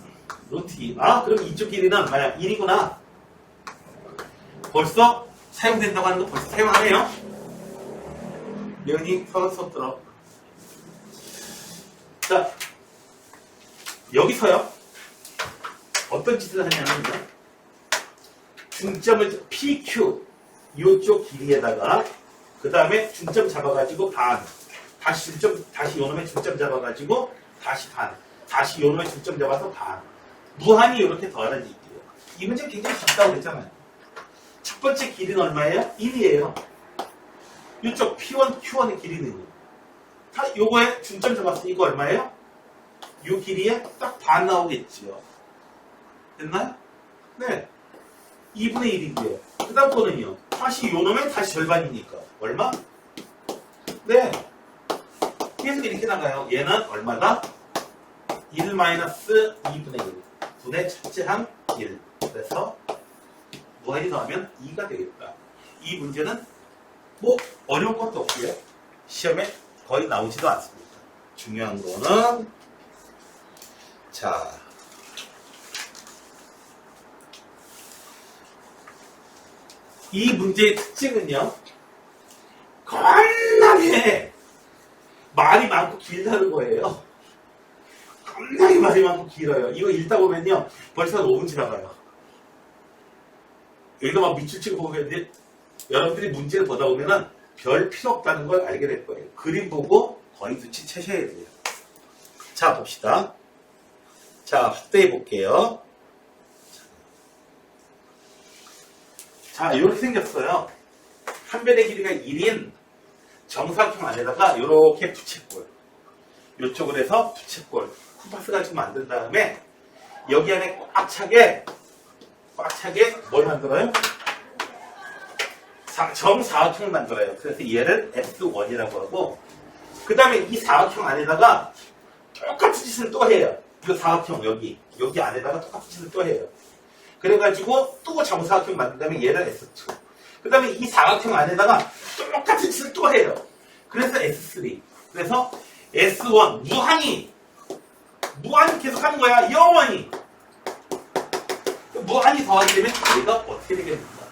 루트 2. 아, 그럼 이쪽 길이는 얼마야? 1이구나. 벌써 사용된다고 하는 거 벌써 사용하네요. 명이 서서 들어. 자, 여기서요. 어떤 짓을 하냐면요. 중점을 PQ 이쪽 길이에다가 그 다음에 중점 잡아가지고 반, 다시 중점, 다시 요놈의 중점 잡아가지고 다시 반, 다시 요놈의 중점 잡아서 반. 무한히 이렇게 더하는 얘기예요. 이 문제 굉장히 쉽다고 그랬잖아요. 첫 번째 길이는 얼마예요? 1이에요. 이쪽 P1, Q1의 길이는요. 다 요거에 중점 잡았으니 이거 얼마예요? 요 길이에 딱 반 나오겠지요. 됐나요? 네. 2분의 1이고요. 그 다음 거는요. 다시 요놈에 다시 절반이니까. 얼마? 네. 계속 이렇게 나가요. 얘는 얼마다? 1-2분의 1. 분의 첫째 항 1. 그래서 무한히 더하면 2가 되겠다. 이 문제는 뭐 어려운 것도 없고요. 시험에 거의 나오지도 않습니다. 중요한 거는 자 이 문제의 특징은요. 겁나게 말이 많고 길다는 거예요. 겁나게 말이 많고 길어요. 이거 읽다 보면요. 벌써 5분 지나가요. 여기도 막 밑줄 치고 보고 있는데 여러분들이 문제를 보다 보면은 별 필요 없다는 걸 알게 될 거예요. 그림 보고 거의 눈치 채셔야 돼요. 자, 봅시다. 자, 확대해 볼게요. 자, 이렇게 생겼어요. 한 변의 길이가 1인 정사각형 안에다가 이렇게 부채꼴. 이쪽으로 해서 부채꼴. 콤파스가 좀 만든 다음에 여기 안에 꽉 차게 뭘 만들어요? 정사각형을 만들어요. 그래서 얘를 S1이라고 하고 그 다음에 이 사각형 안에다가 똑같은 짓을 또 해요. 이 사각형 여기 안에다가 똑같은 짓을 또 해요. 그래가지고 또 정사각형 만든 다음에 얘를 S2. 그 다음에 이 사각형 안에다가 똑같은 짓을 또 해요. 그래서 S3. 그래서 S1 무한히 계속 하는 거야. 영원히. 무한히 더하게 되면 얘가 어떻게 되겠는가?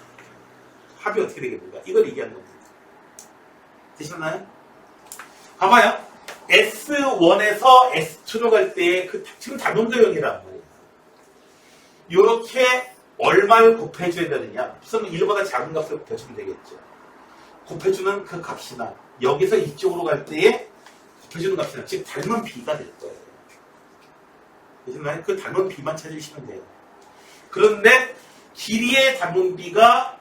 합이 어떻게 되겠는가? 이걸 얘기하는 겁니다. 되셨나요? 봐봐요. S1에서 S2로 갈 때 지금 단원도형이란 말이에요. 요렇게 얼마를 곱해줘야 되느냐? 우선 1보다 작은 값을 곱해주면 되겠죠. 곱해주는 그 값이나 여기서 이쪽으로 갈 때에 곱해주는 값이나 즉 닮은 B가 될 거예요. 되셨나요? 그 닮은 B만 찾으시면 돼요. 그런데 길이의 닮은 B가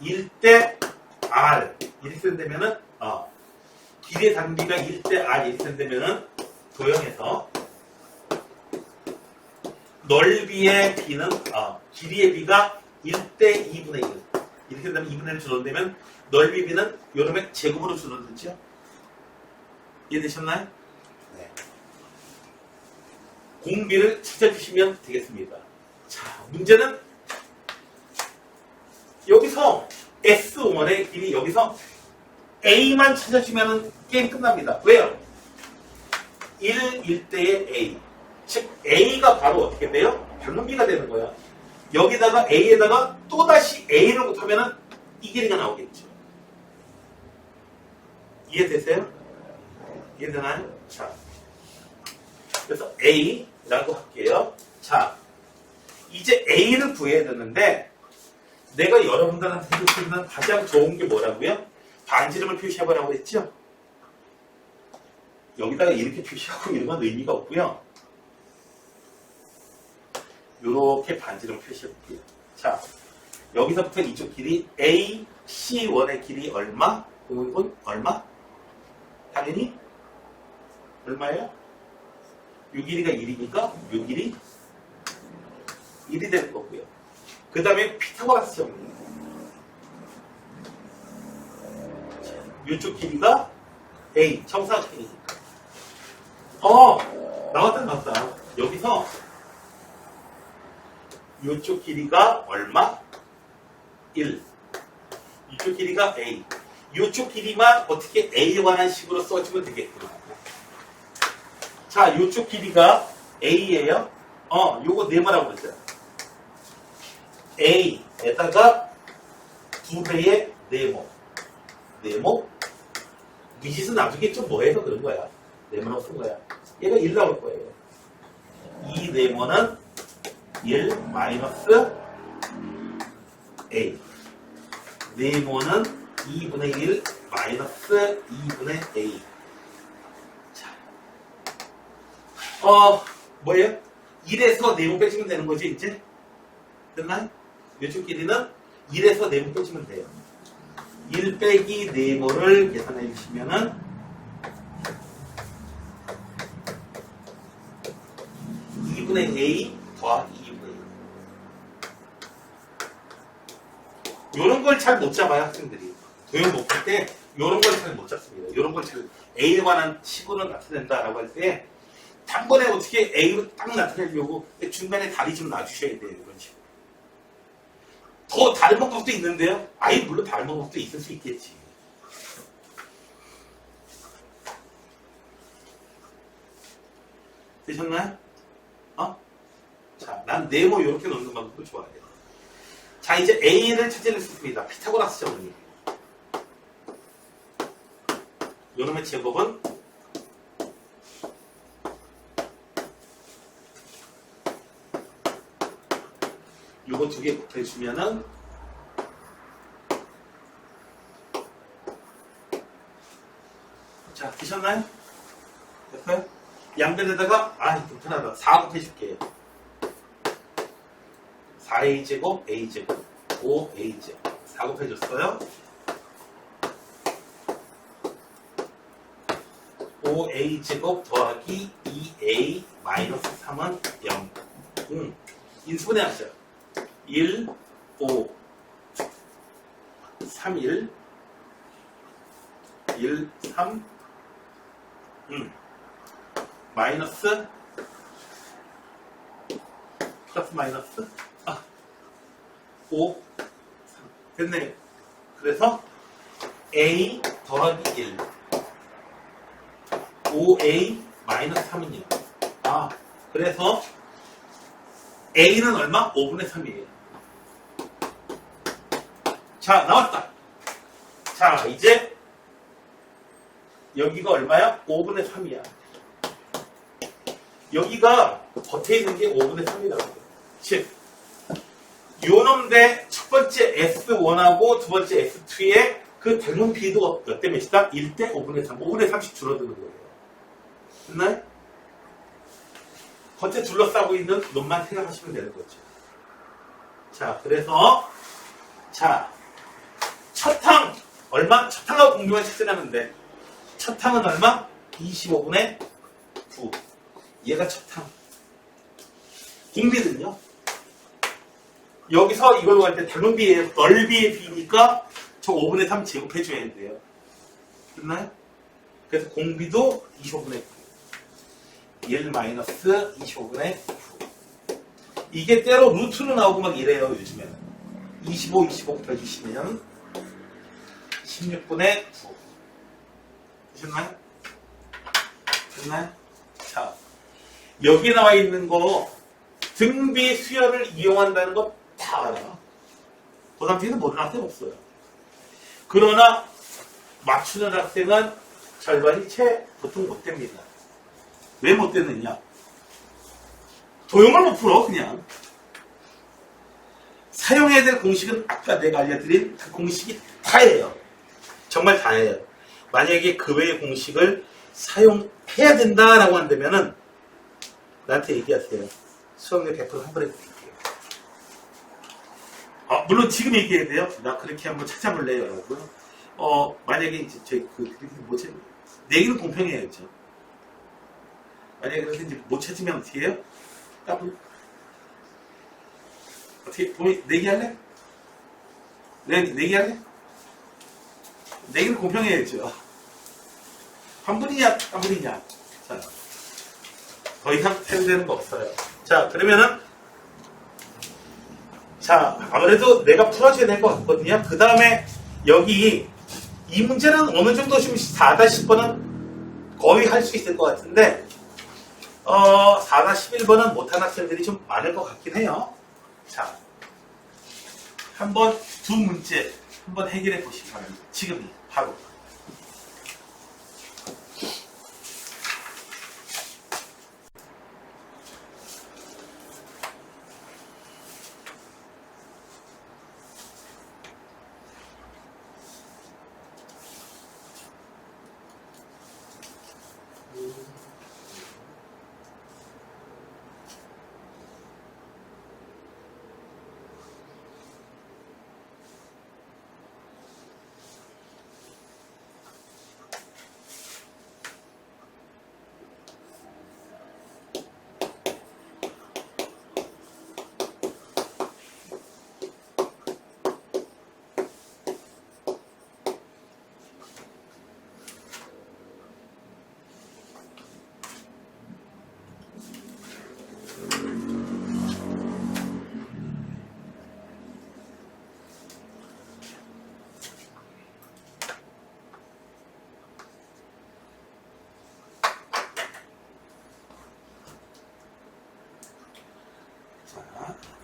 1대 R 이렇게 된다면은 길이의 닮은 B가 1대 R 이렇게 된다면은 도형에서 넓이의 B는 길이의 B가 1대 2분의 1 이렇게 된다면 2분의 1 줄어들면 넓이 B는 요놈의 제곱으로 줄어들죠. 이해되셨나요? 네. 공비를 찾아주시면 되겠습니다. 자, 문제는 여기서 S1의 길이 여기서 A만 찾아주면 게임 끝납니다. 왜요? 1일 때의 A. 즉, A가 바로 어떻게 돼요? 방정비가 되는 거야. 여기다가 A에다가 또다시 A를 곱하면 이 길이가 나오겠죠. 이해되세요? 이해되나요? 자. 그래서 A라고 할게요. 자. 이제 A를 구해야 되는데, 내가 여러분들한테 해주는 가장 좋은 게 뭐라고요? 반지름을 표시해보라고 했죠? 여기다가 이렇게 표시하고 이런 건 의미가 없고요. 이렇게 반지름을 표시해볼게요. 자, 여기서부터 이쪽 길이 A, C1의 길이 얼마? 이건 얼마? 당연히 얼마예요? 이 길이가 1이니까 이 길이 1이 되는 거고요. 그 다음에 피타고라스 정리. 이쪽 길이가 A, 정사각형이니까. 나왔다. 여기서 이쪽 길이가 얼마? 1. 이쪽 길이가 A. 이쪽 길이만 어떻게 A에 관한 식으로 써주면 되겠구나. 자, 이쪽 길이가 A예요. 요거 네모라고 그러죠. A에다가 2배의 네모. 미시스 나중에 좀 뭐해서 그런 거야. 네모라고 쓴 거야. 얘가 1 나올 거예요. 이 네모는 1 마이너스 A. 네모는 2분의 1 마이너스 2분의 A. 자. 뭐예요? 1에서 네모 빼주면 되는 거지, 이제? 됐나요? 이쪽 길이는 1에서 네모 빼주면 돼요. 1 빼기 네모를 계산해 주시면은 2분의 A 더하기 2분의 1. 요런 걸 잘 못 잡아요, 학생들이. 도형 못 풀 때 요런 걸 잘 못 잡습니다. 요런 걸 잘 A에 관한 식으로 나타낸다라고 할 때 단번에 어떻게 A로 딱 나타내려고 중간에 다리 좀 놔주셔야 돼요. 이런 식으로. 더 다른 방법도 있는데요. 물론 다른 방법도 있을 수 있겠지. 되셨나요? 자, 난 네모 이렇게 넣는 방법도 좋아해요. 자, 이제 A를 찾아낼 수 있습니다. 피타고라스 정리. 요놈의 제곱은 요거 두 개 곱해주면은 자, 되셨나요? 됐어요? 양변에다가 불편하다. 4 곱해줄게요. 4a제곱 a제곱 5a제곱 4 곱해줬어요. 5a제곱 더하기 2a 마이너스 3은 0. 인수분해 하죠. 1, 5, 3, 1, 1, 3, 마이너스, 플러스 마이너스, 5, 3. 됐네요. 그래서 A 더하기 1, 5A 마이너스 3은요. 그래서 A는 얼마? 5분의 3이에요. 자, 나왔다. 자, 이제 여기가 얼마야? 5분의 3이야. 여기가 겉에 있는 게 5분의 3이라고. 즉, 요놈 대 첫 번째 S1하고 두 번째 S2의 그 닮은 비도 몇 대 몇이다? 1대 5분의 3. 5분의 3씩 줄어드는 거예요. 됐나요? 겉에 둘러싸고 있는 놈만 생각하시면 되는 거죠. 자, 그래서 첫 항 얼마? 첫 항하고 공비만 측정하면 돼. 첫 항은 얼마? 25분의 9. 얘가 첫 항. 공비는요? 여기서 이걸로 갈 때 닮은비의 넓이의 비니까 저 5분의 3 제곱해줘야 돼요. 됐나요? 그래서 공비도 25분의 9. 1 마이너스 25분의 9. 이게 때로 루트로 나오고 막 이래요, 요즘에는. 25, 25 곱해주시면 16분의 9. 되셨나요? 됐나요? 자, 여기 나와 있는 거 등비 수열을 이용한다는 거 다 알아. 그 상태에서 모르는 학생 없어요. 그러나 맞추는 학생은 절반이 채 보통 못 됩니다. 왜 못 됐느냐? 도형을 못 풀어, 그냥. 사용해야 될 공식은 아까 내가 알려드린 그 공식이 다예요. 정말 다예요. 만약에 그 외의 공식을 사용해야 된다라고 한다면은 나한테 얘기하세요. 수학률 100% 한 번에 드릴게요. 물론 지금 얘기해야 돼요. 나 그렇게 한번 찾아볼래요, 여러분. 만약에 이제 그렇게 못 찾, 내기는 공평해야죠. 만약에 그렇게 이제 못 찾으면 어떻게 해요? 더블. 어떻게, 내기할래? 내기할래? 내기는 공평해야죠. 한 분이냐, 한 분이냐. 자, 더 이상 사용되는 거 없어요. 자, 그러면은, 자, 아무래도 내가 풀어줘야 될 것 같거든요. 그 다음에 여기 이 문제는 어느 정도 좀 4-10번은 거의 할 수 있을 것 같은데 4-11번은 못한 학생들이 좀 많을 것 같긴 해요. 자, 한번 두 문제 한번 해결해 보시기 바랍니다. 지금 바로.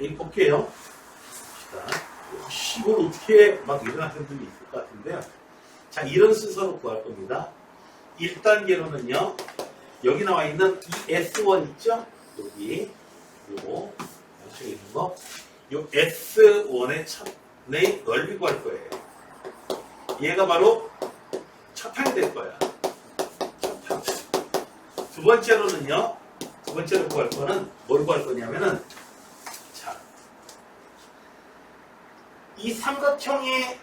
여기 볼게요. 자, 이걸 어떻게 막 이런 학생들이 있을 것 같은데요. 자, 이런 순서로 구할 겁니다. 1단계로는요, 여기 나와 있는 이 S1 있죠? 여기, 요거, 양쪽에 있는 거. 요 S1의 첫의 넓이 구할 거예요. 얘가 바로 첫 항이 될 거야. 첫 항. 두 번째로는요, 두 번째로 구할 거는 뭘 구할 거냐면은, 이 삼각형에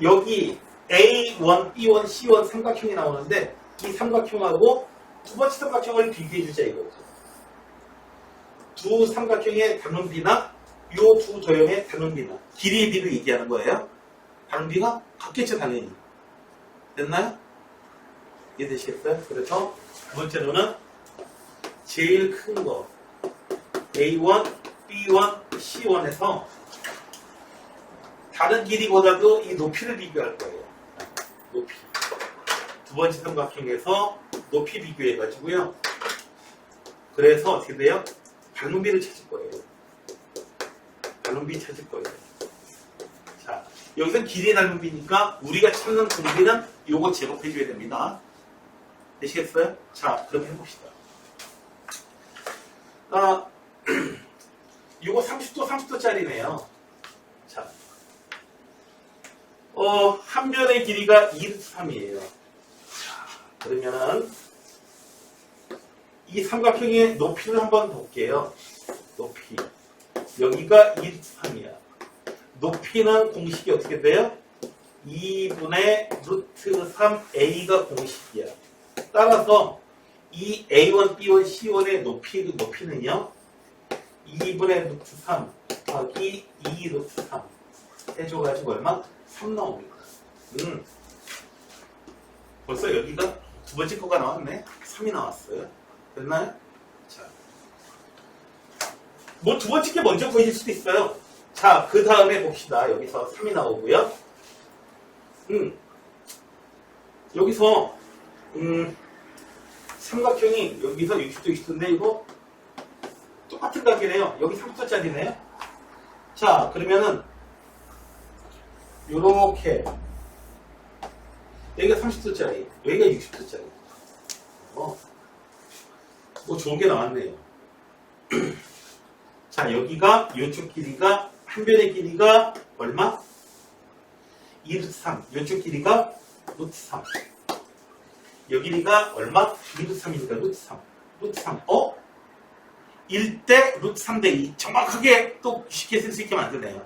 여기 A1, B1, C1 삼각형이 나오는데 이 삼각형하고 두 번째 삼각형을 비교해주자 이거죠. 두 삼각형의 단원비나 이 두 도형의 단원비나 길이의 비를 얘기하는 거예요. 단원비가 같겠죠, 당연히. 됐나요? 이해되시겠어요? 그래서 두 번째로는 제일 큰 거 A1, B1, C1에서 다른 길이보다도 이 높이를 비교할 거예요. 높이. 두 번째 삼각형에서 높이 비교해가지고요. 그래서 어떻게 돼요? 단원비를 찾을 거예요. 단원비 찾을 거예요. 자, 여기서 길이의 단원비니까 우리가 찾는 공비는 요거 제곱해줘야 됩니다. 되시겠어요? 자, 그럼 해봅시다. 요거 30도, 30도짜리네요. 자. 한 변의 길이가 2루트3이에요. 그러면은, 이 삼각형의 높이를 한번 볼게요. 높이. 여기가 2루트3이야. 높이는 공식이 어떻게 돼요? 2분의 루트 3a가 공식이야. 따라서 이 a1, b1, c1의 높이는요, 2분의 루트 3 더하기 2 루트 3 해줘가지고 얼마? 3 나옵니다. 벌써 여기가 두 번째 거가 나왔네. 3이 나왔어요. 됐나요? 뭐 두 번째 게 먼저 보일 수도 있어요. 자, 그 다음에 봅시다. 여기서 3이 나오고요. 여기서 삼각형이 여기서 60도 60도인데 이거 똑같은 각이네요. 여기 30도짜리네요. 자, 그러면은 요렇게 여기가 30도짜리, 여기가 60도짜리. 뭐 좋은 게 나왔네요. 자, 여기가 이쪽 길이가 한 변의 길이가 얼마? 2루트3. 이쪽 길이가 루트3. 여 길이가 얼마? 2루트3이니까 루트3. 루트3. 1대 루트3 대 2. 정확하게 또 쉽게 쓸 수 있게 만드네요.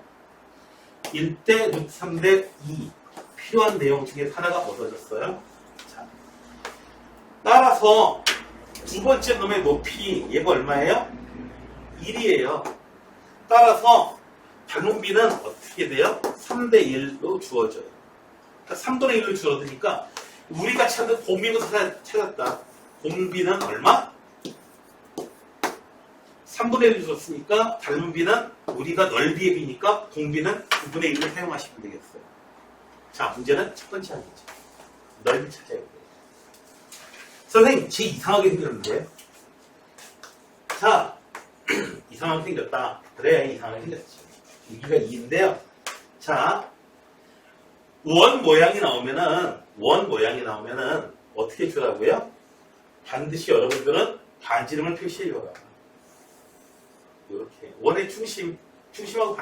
1대 루트3 대 2. 필요한 내용 중에 하나가 얻어졌어요. 자, 따라서 두 번째 놈의 높이, 얘가 얼마예요? 1이에요. 따라서 닮은비는 어떻게 돼요? 3대 1로 주어져요. 그러니까 3분의 1로 줄어드니까 우리가 찾은 공비부터 찾았다. 공비는 얼마? 3분의 1을 줬으니까 닮은비는 우리가 넓이의 비니까 공비는 9분의 1을 사용하시면 되겠어요. 자, 문제는 첫 번째 항이죠. 넓이 찾아야 돼요. 선생님, 쟤 이상하게 생겼는데? 자, 이상하게 생겼다. 그래, 이상하게 생겼지. 여기가 2인데요. 자, 원 모양이 나오면은 어떻게 주라고요? 반드시 여러분들은 반지름을 표시해줘라. 이렇게. 원의 중심하고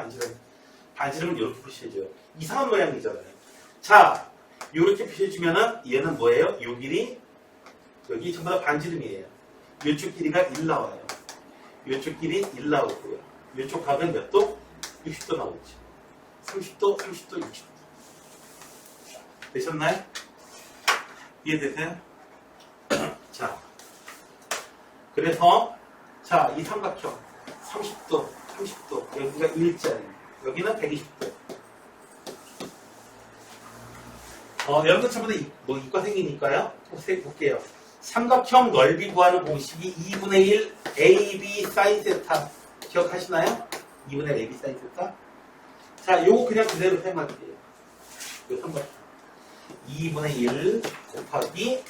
반지름을 이렇게 표시해줘요. 이상한 모양이잖아요. 자, 이렇게 표시해주면은 얘는 뭐예요? 요 길이, 여기 전부 다 반지름이에요. 이쪽 길이가 1 나와요. 이쪽 길이 1 나오고요. 이쪽 각은 몇 도? 60도 나오죠. 30도, 30도, 60도. 되셨나요? 이해되세요? 자, 그래서 자, 이 삼각형 30도, 30도, 여기가 1짜리, 여기는 120도. 여러분들 전부 다 뭐 이과 생기니까요. 볼게요. 삼각형 넓이 구하는 공식이 2분의 1 AB 사인 세타. 기억하시나요? 2분의 1 AB 사인 세타. 자, 요거 그냥 그대로 사용할게요. 요 삼각형. 2분의 1 곱하기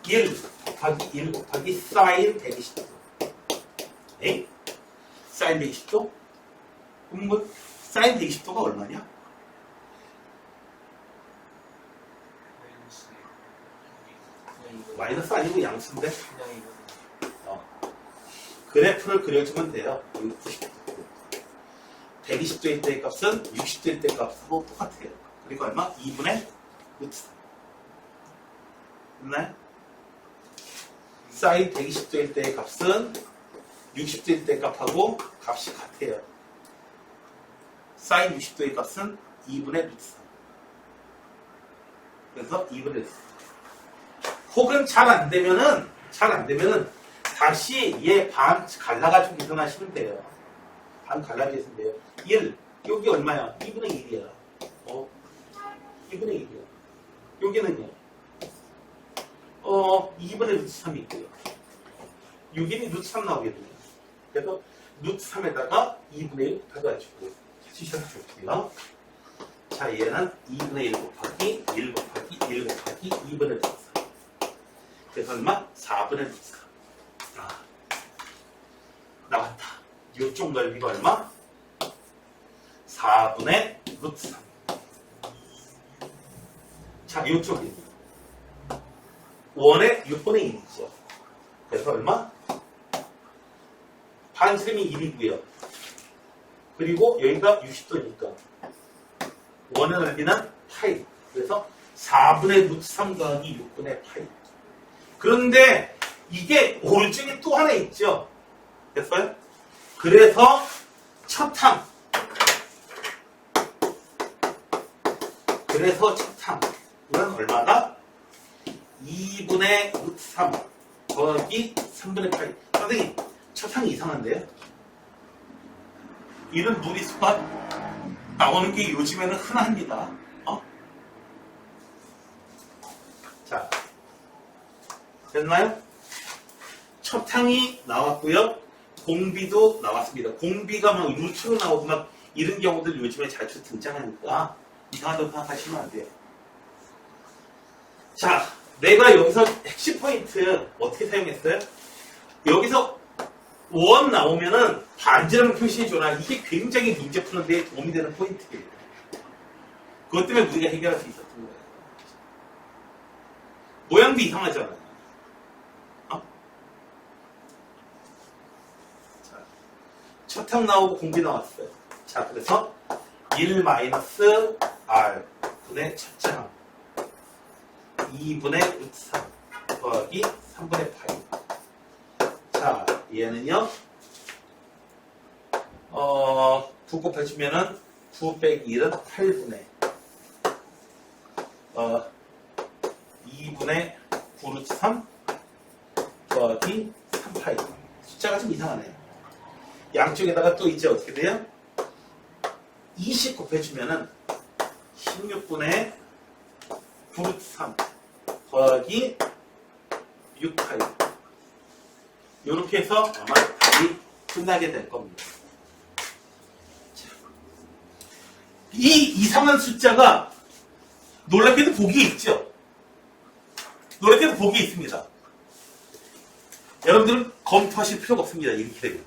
1 곱하기 1 곱하기 사인 120도. 에이? 사인 120도? 그럼 뭐, 사인 120도가 얼마냐? 마이너스 아니고 양수인데? 그래프를 그려주면 돼요. 120도일 때의 값은 60도일 때의 값하고 똑같아요. 그리고 얼마? 2분의 루트 3. 됐나요? 사인 120도일 때의 값은 60도일 때 값하고 값이 같아요. 사인 60도의 값은 2분의 루트 3. 그래서 2분의 루트 3. 혹은 잘 안 되면은 다시 얘 반 갈라가지고 계산하시면 돼요. 반 갈라주시면 돼요. 1. 여기 얼마야? 2분의 1이야. 2분의 1이야. 여기는요? 2분의 루트 3이 있고요. 여기는 루트 3 나오겠네요. 그래서 루트 3에다가 2분의 1 가져가지고 해주셔도 좋고요. 자, 얘는 2분의 1 곱하기 1 곱하기 1 곱하기 2분의 루트 3. 그래서 얼마? 4분의 루트 3. 나왔다. 이쪽 넓이가 얼마? 4분의 루트 3. 자, 이쪽이 원의 6분의 1이죠. 그래서 얼마? 반지름이 1이고요. 그리고 여기가 60도니까 원의 넓이는 파이. 그래서 4분의 루트 3 더하기 6분의 파이. 그런데 이게 오른쪽에 또 하나 있죠. 됐어요? 그래서 첫 항. 이건 얼마다? 2분의 루트 3 더하기 3분의 8. 선생님, 첫 항이 이상한데요? 이런 무리수가 나오는 게 요즘에는 흔합니다. 자, 됐나요? 첫 항이 나왔고요. 공비도 나왔습니다. 공비가 막 루트로 나오고 막 이런 경우들 요즘에 자주 등장하니까 이상하다고 생각하시면 안 돼요. 자, 내가 여기서 핵심 포인트 어떻게 사용했어요? 여기서 원 나오면은 반지름 표시해줘라. 이게 굉장히 문제 푸는 데 도움이 되는 포인트예요. 그것 때문에 우리가 해결할 수 있었던 거예요. 모양도 이상하잖아요. 어? 자, 첫 항 나오고 공비 나왔어요. 자, 그래서 1-R 분의 첫째 항 2분의 루트 3 더하기 3분의 8. 자, 얘는요, 9 곱해주면은 9 빼기 1은 8분의 2분의 9 루트 3 더하기 3파이. 숫자가 좀 이상하네요. 양쪽에다가 또 이제 어떻게 돼요? 20 곱해주면은 16분의 9 루트 3 더하기 6파이. 이렇게 해서 아마 답이 끝나게 될 겁니다. 이 이상한 숫자가 놀랍게도 보기에 있죠. 놀랍게도 보기에 있습니다. 여러분들은 검토하실 필요가 없습니다. 이렇게 되면.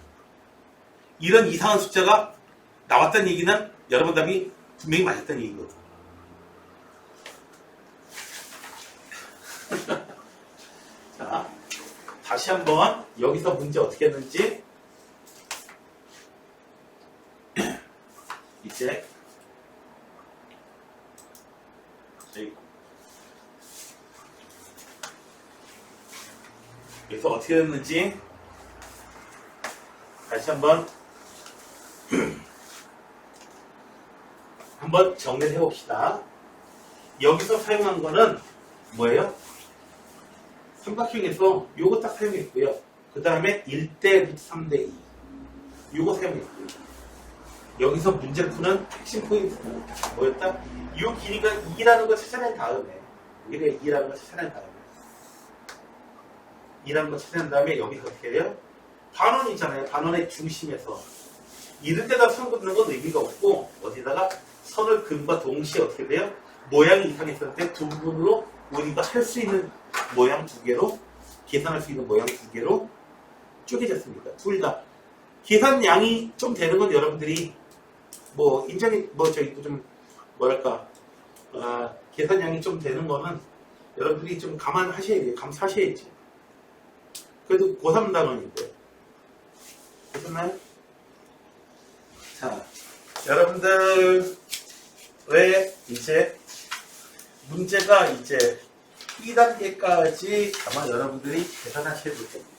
이런 이상한 숫자가 나왔다는 얘기는 여러분 답이 분명히 맞았다는 얘기거든요. 자, 다시 한번 여기서 문제 어떻게 했는지 이제 여기서 어떻게 됐는지 다시 한번 정리를 해봅시다. 여기서 사용한 거는 뭐예요? 삼각형에서 요거 딱 사용했고요. 그 다음에 1대 루트 3대 2 요거 사용했고요. 여기서 문제를 푸는 핵심 포인트는 뭐였다? 요 길이가 2라는 걸 찾아낸 다음에 여기가 2라는 걸 찾아낸 다음에 2라는 걸 찾아낸 다음에 여기서 어떻게 해요? 반원이잖아요. 반원의 중심에서 이런 데다 선 긋는 건 의미가 없고 어디다가 선을 그음과 동시에 어떻게 돼요? 모양이 이상했을 때 두 부분으로 우리가 할 수 있는 모양 두 개로 계산할 수 있는 모양 두 개로 쪼개졌습니다. 둘 다 계산량이 좀 되는 건 여러분들이 뭐 인정이 뭐 저기 좀 뭐랄까 계산량이 좀 되는 거는 여러분들이 좀 감안하셔야 돼요. 감사하셔야지. 그래도 고3 단원인데 되셨나요? 자, 여러분들 왜 이제 문제가 이제 2단계까지 아마 여러분들이 계산하셔야 될 겁니다.